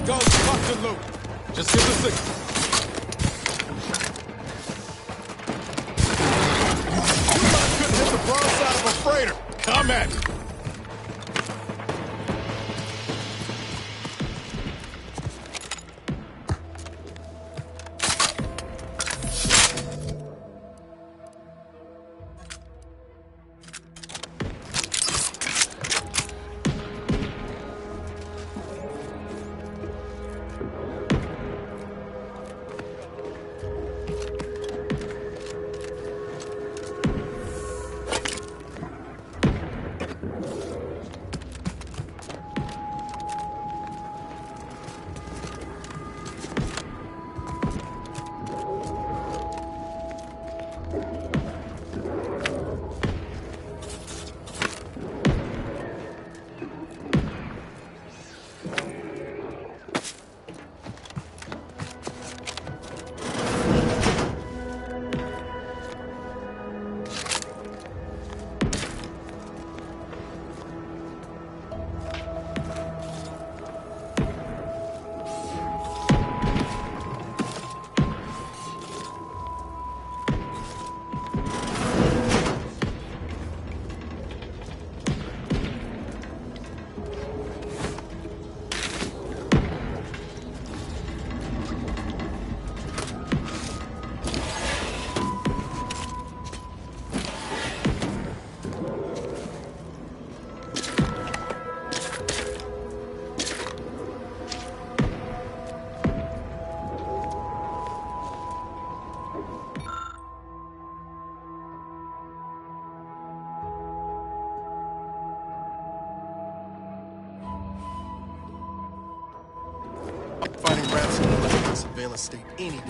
Guns locked and loaded. Just give the signal. You guys couldn't hit the broadside of a freighter. Come at me. Fighting rats in the surveillance state any day.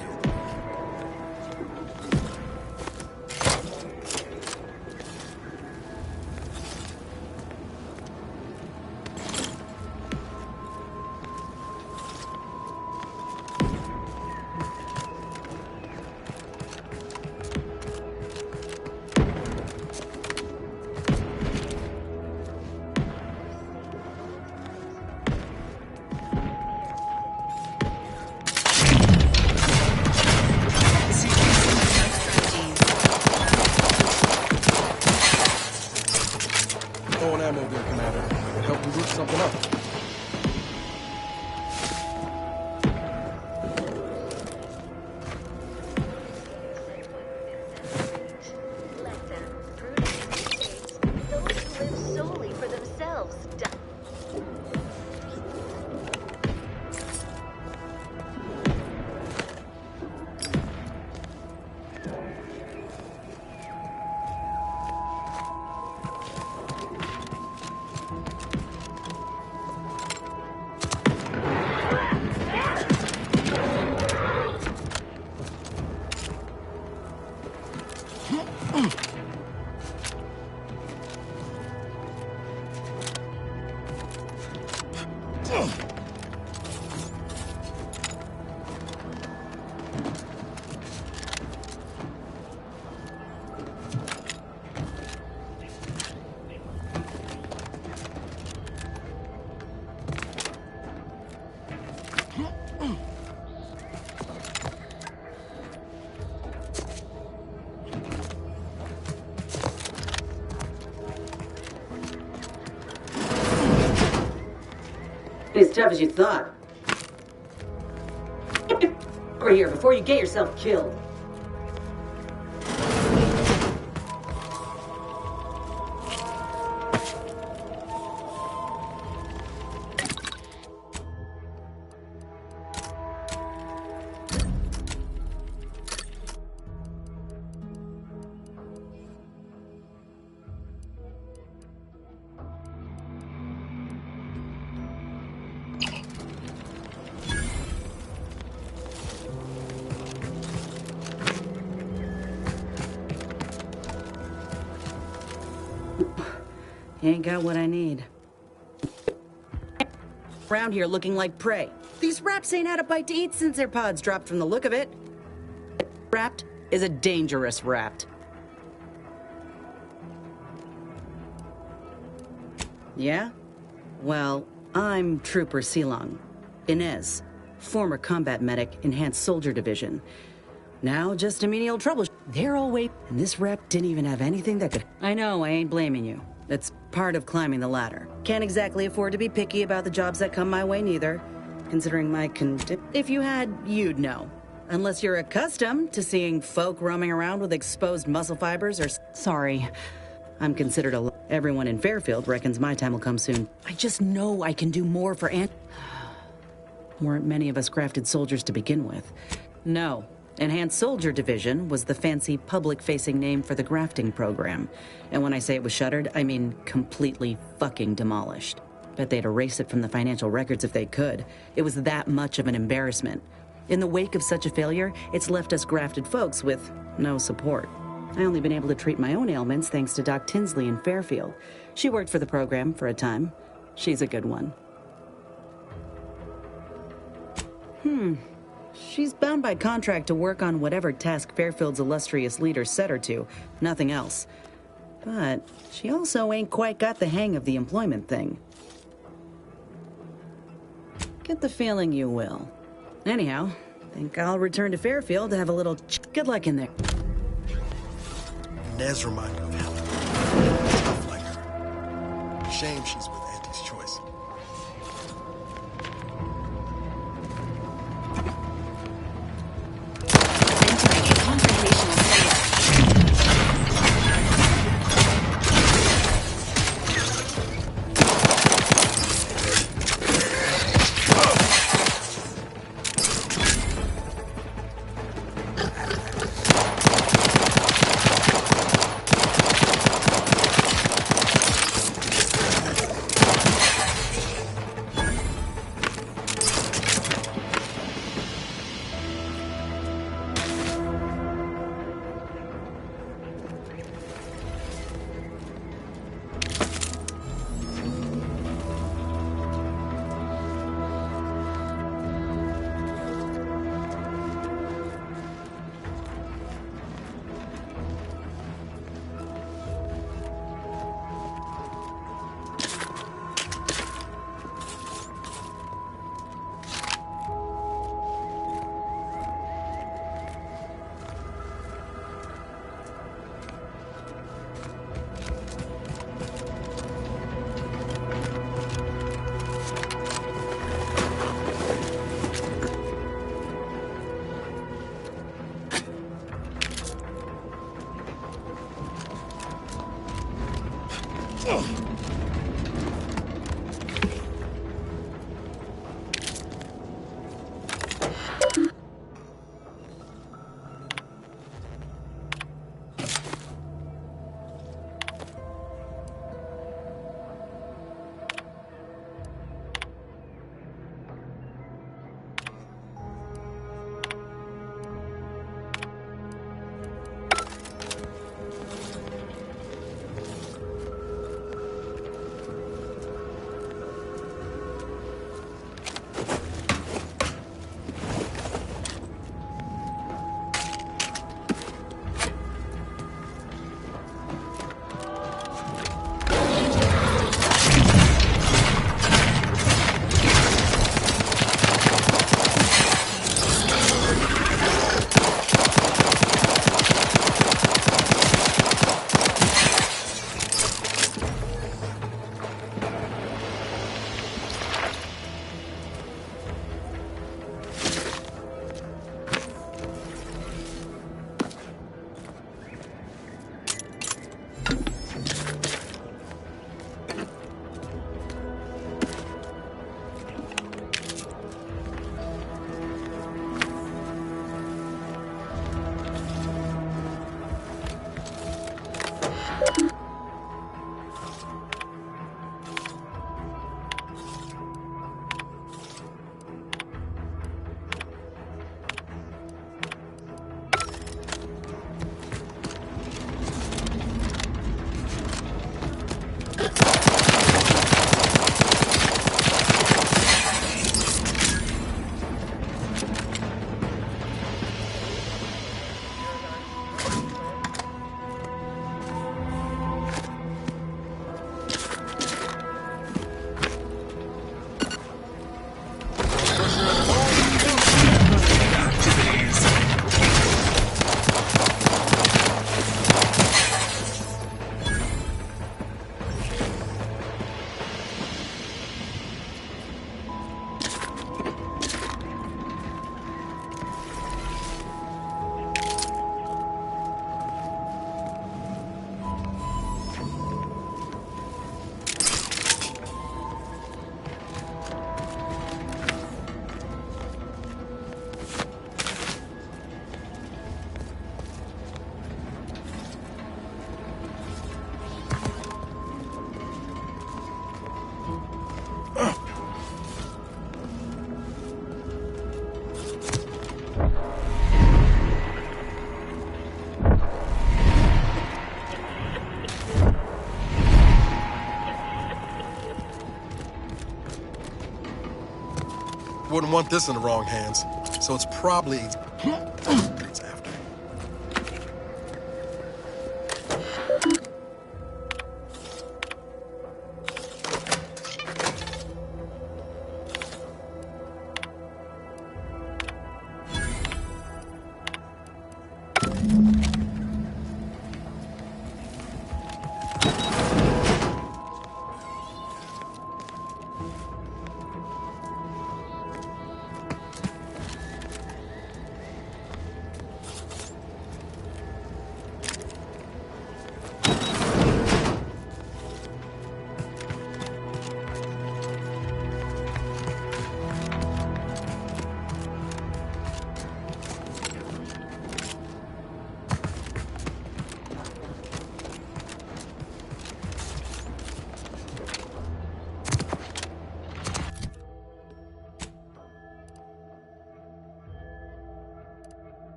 Throw an ammo there, Commander. It help you root something up. Mm. as tough as you thought. Over here before you get yourself killed. Ain't got what I need. Around here looking like prey. These raps ain't had a bite to eat since their pods dropped from the look of it. Rapt is a dangerous rapt. Yeah? Well, I'm Trooper Silong. Inez, former combat medic, Enhanced Soldier Division. Now just a menial trouble. They're all wait, and this rep didn't even have anything that could... I know, I ain't blaming you. That's part of climbing the ladder. Can't exactly afford to be picky about the jobs that come my way neither, considering my If you had, you'd know. Unless you're accustomed to seeing folk roaming around with exposed muscle fibers or... Sorry, I'm considered a... Everyone in Fairfield reckons my time will come soon. I just know I can do more for Weren't many of us crafted soldiers to begin with. No. Enhanced Soldier Division was the fancy public-facing name for the grafting program. And when I say it was shuttered, I mean completely fucking demolished. Bet they'd erase it from the financial records if they could. It was that much of an embarrassment. In the wake of such a failure, it's left us grafted folks with no support. I only been able to treat my own ailments thanks to Doc Tinsley in Fairfield. She worked for the program for a time. She's a good one. She's bound by contract to work on whatever task Fairfield's illustrious leader set her to, nothing else. But she also ain't quite got the hang of the employment thing. Get the feeling you will. Anyhow, think I'll return to Fairfield to have a little good luck in there. Inez reminded me of Helen. Tough like her. Shame she's with Auntie's Choice. wouldn't want this in the wrong hands, so it's probably it's after.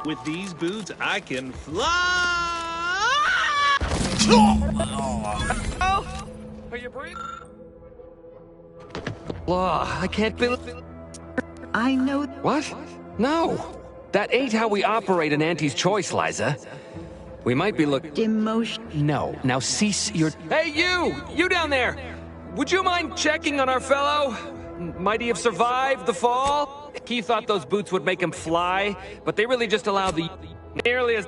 With these boots, I can fly! Oh! Are you breathing? I can't believe... I know... What? No! That ain't how we operate an Auntie's Choice, Liza. We might be looking... Demotion. No. Now cease your... Hey, you! You down there! Would you mind checking on our fellow? Might he have survived the fall? He thought those boots would make him fly, but they really just allowed the... Nearly as...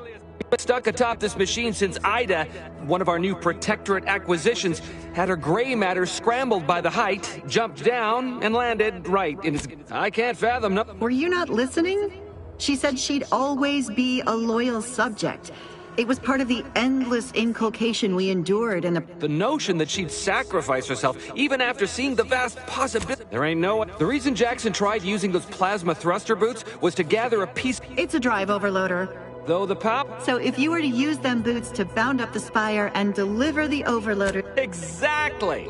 Stuck atop this machine since Ida, one of our new Protectorate acquisitions, had her gray matter scrambled by the height, jumped down, and landed right in his... I can't fathom... No. Were you not listening? She said she'd always be a loyal subject. It was part of the endless inculcation we endured and the notion that she'd sacrifice herself, even after seeing the vast possibility. There ain't no... The reason Jackson tried using those plasma thruster boots was to gather a piece... It's a drive overloader. Though the pop... So if you were to use them boots to bound up the spire and deliver the overloader... Exactly!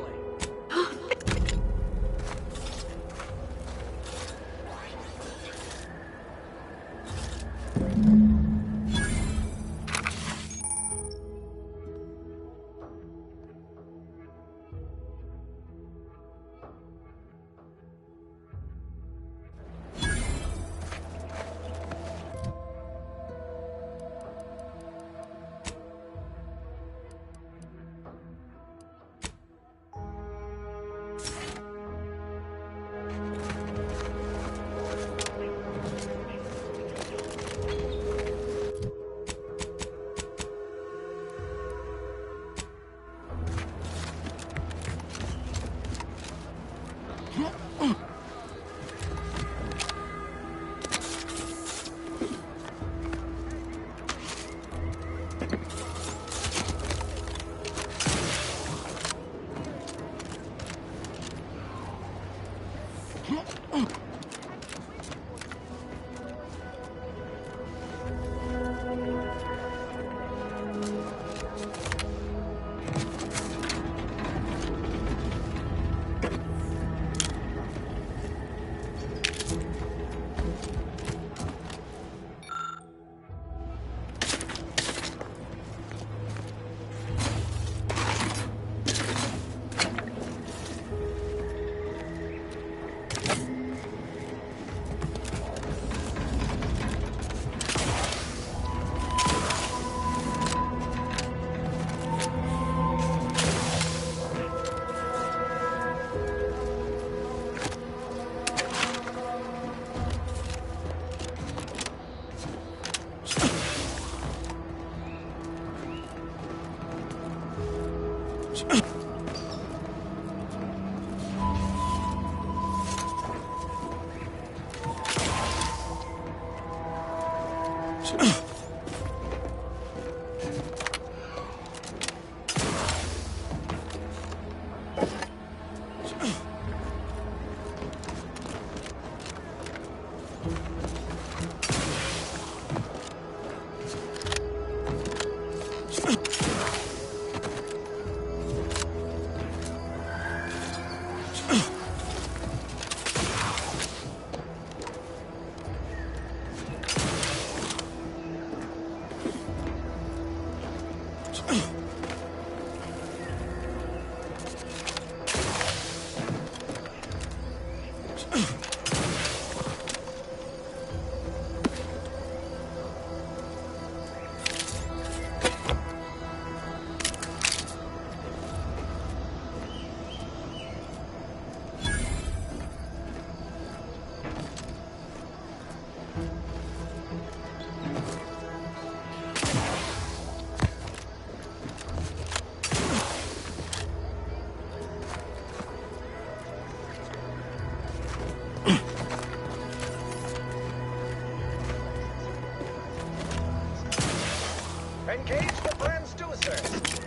Engage the transducer.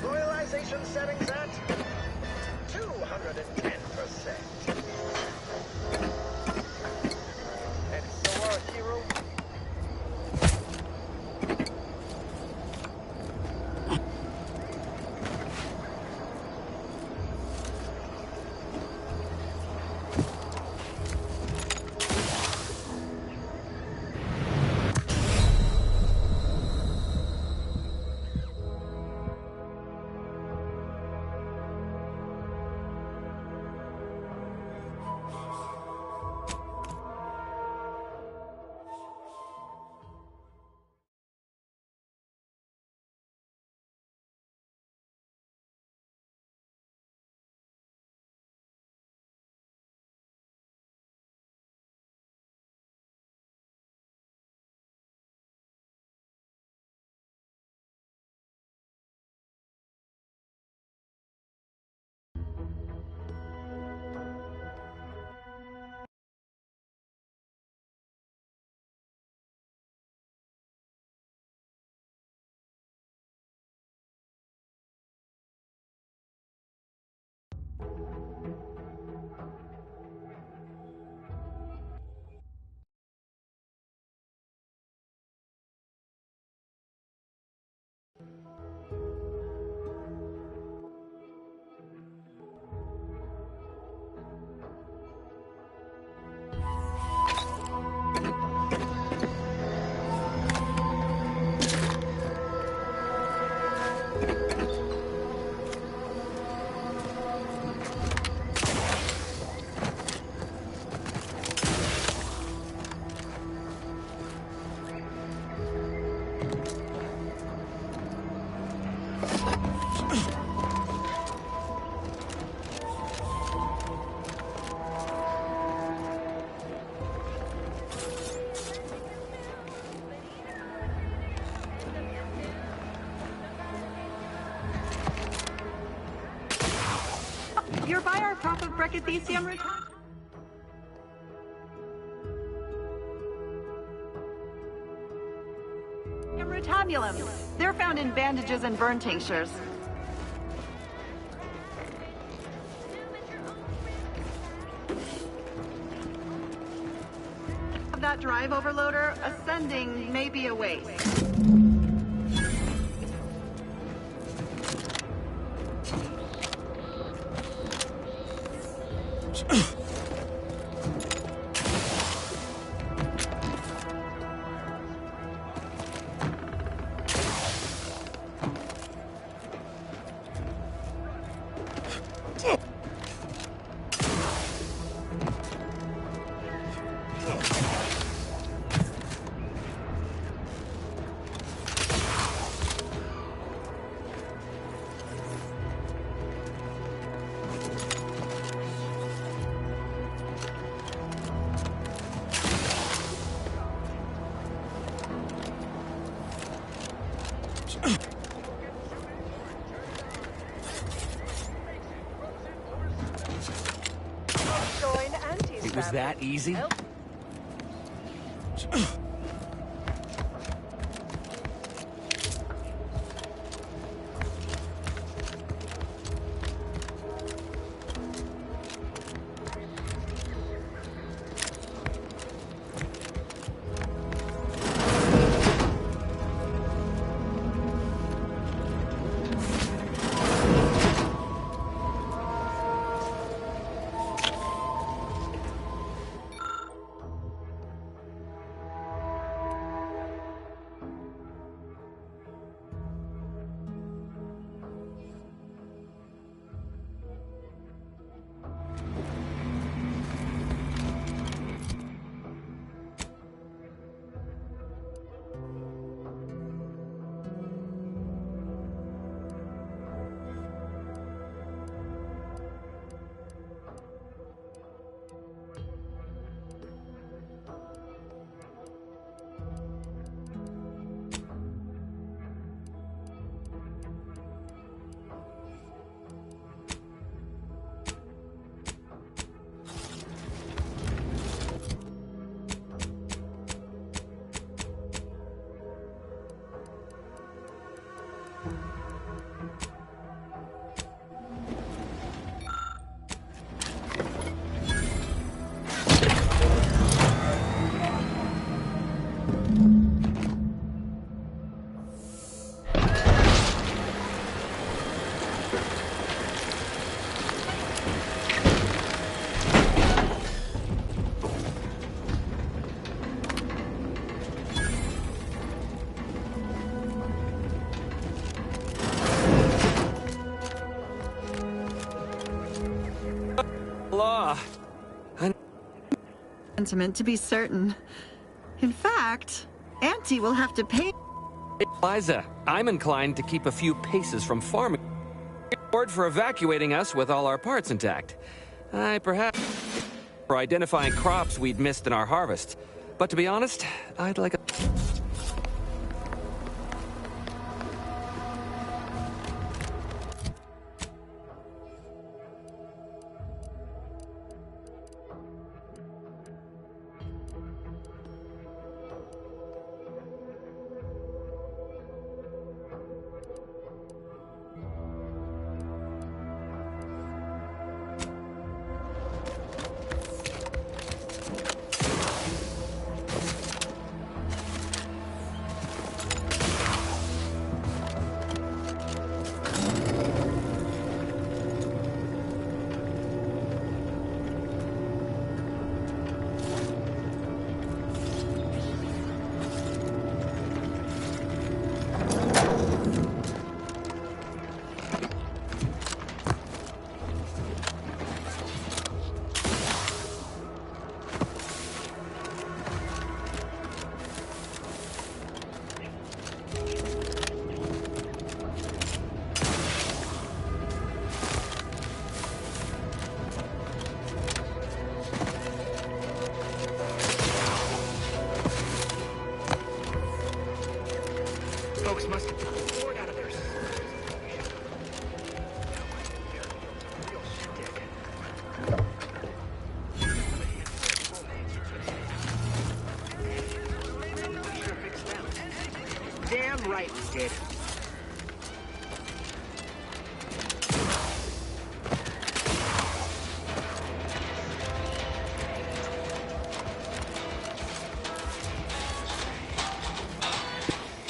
Loyalization settings at 210%. And so our hero. You're by our crop of Brachythecium Rotabulum. They're found in bandages and burn tinctures. That drive overloader, ascending may be a waste. was that easy? Law. Sentiment, to be certain. In fact, Auntie will have to pay. Liza, I'm inclined to keep a few paces from farming. Reward for evacuating us with all our parts intact. Perhaps for identifying crops we'd missed in our harvest. But to be honest, I'd like a... Folks must have poured out of their... Damn right we did.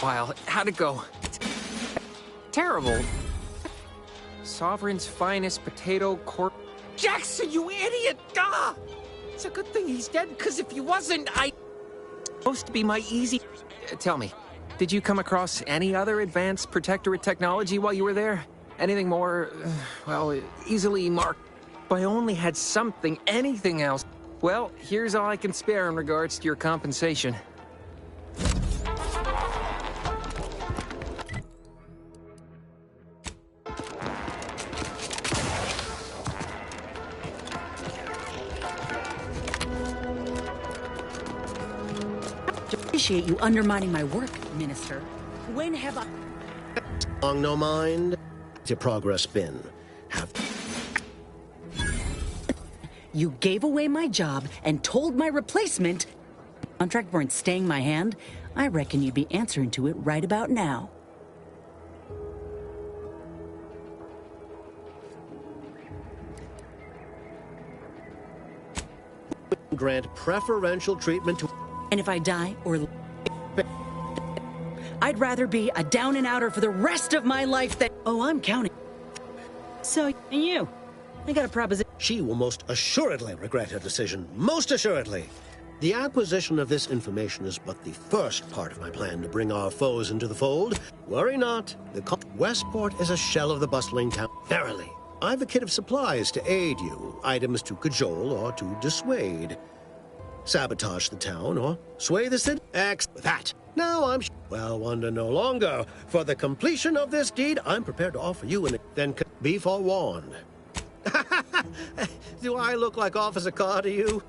While, how'd it go? Terrible. Sovereign's finest potato corp. Jackson, you idiot! Duh! It's a good thing he's dead, because if he wasn't, supposed to be my easy... Tell me, did you come across any other advanced protectorate technology while you were there? Anything more, well, easily marked? If I only had something, anything else. Well, here's all I can spare in regards to your compensation. Appreciate you undermining my work, Minister. When have I... Long no mind to progress bin. Have... You gave away my job and told my replacement contract weren't staying my hand. I reckon you'd be answering to it right about now. Grant preferential treatment to... And if I die or... I'd rather be a down and outer for the rest of my life than... Oh, I'm counting. So, and you? I got a proposition. She will most assuredly regret her decision. Most assuredly. The acquisition of this information is but the first part of my plan to bring our foes into the fold. Worry not. Westport is a shell of the bustling town. Verily. I've a kit of supplies to aid you. Items to cajole or to dissuade. Sabotage the town or sway the city. That. Now I'm... Well, wonder no longer. For the completion of this deed, I'm prepared to offer you an... Then be forewarned. Do I look like Officer Carr to you?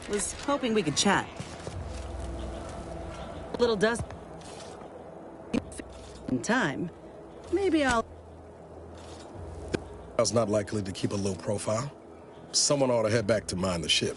Was hoping we could chat. Little dust in time. Maybe I'll... I was not likely to keep a low profile. Someone ought to head back to mind the ship.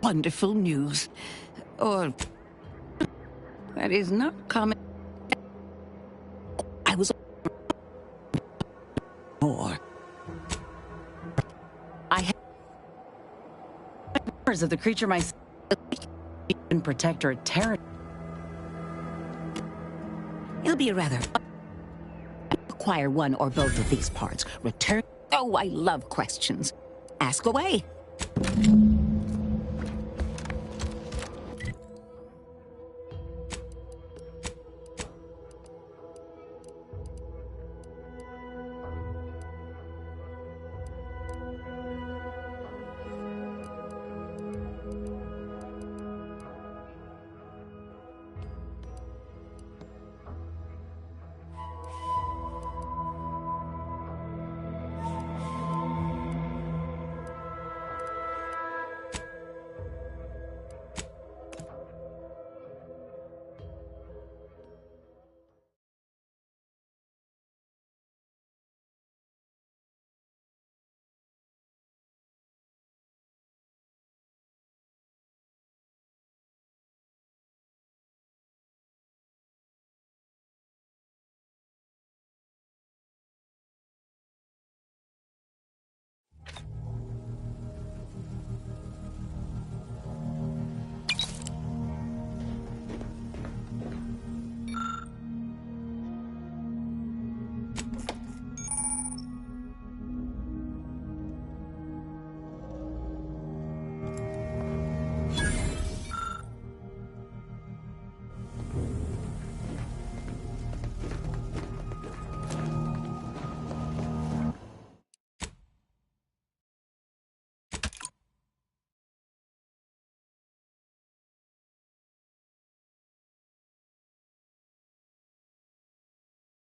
Wonderful news. Or... that is not common. I was... more. I have... members of the creature myself. Even protector at Terra. It'll be a rather... acquire one or both of these parts. Return... Oh, I love questions. Ask away.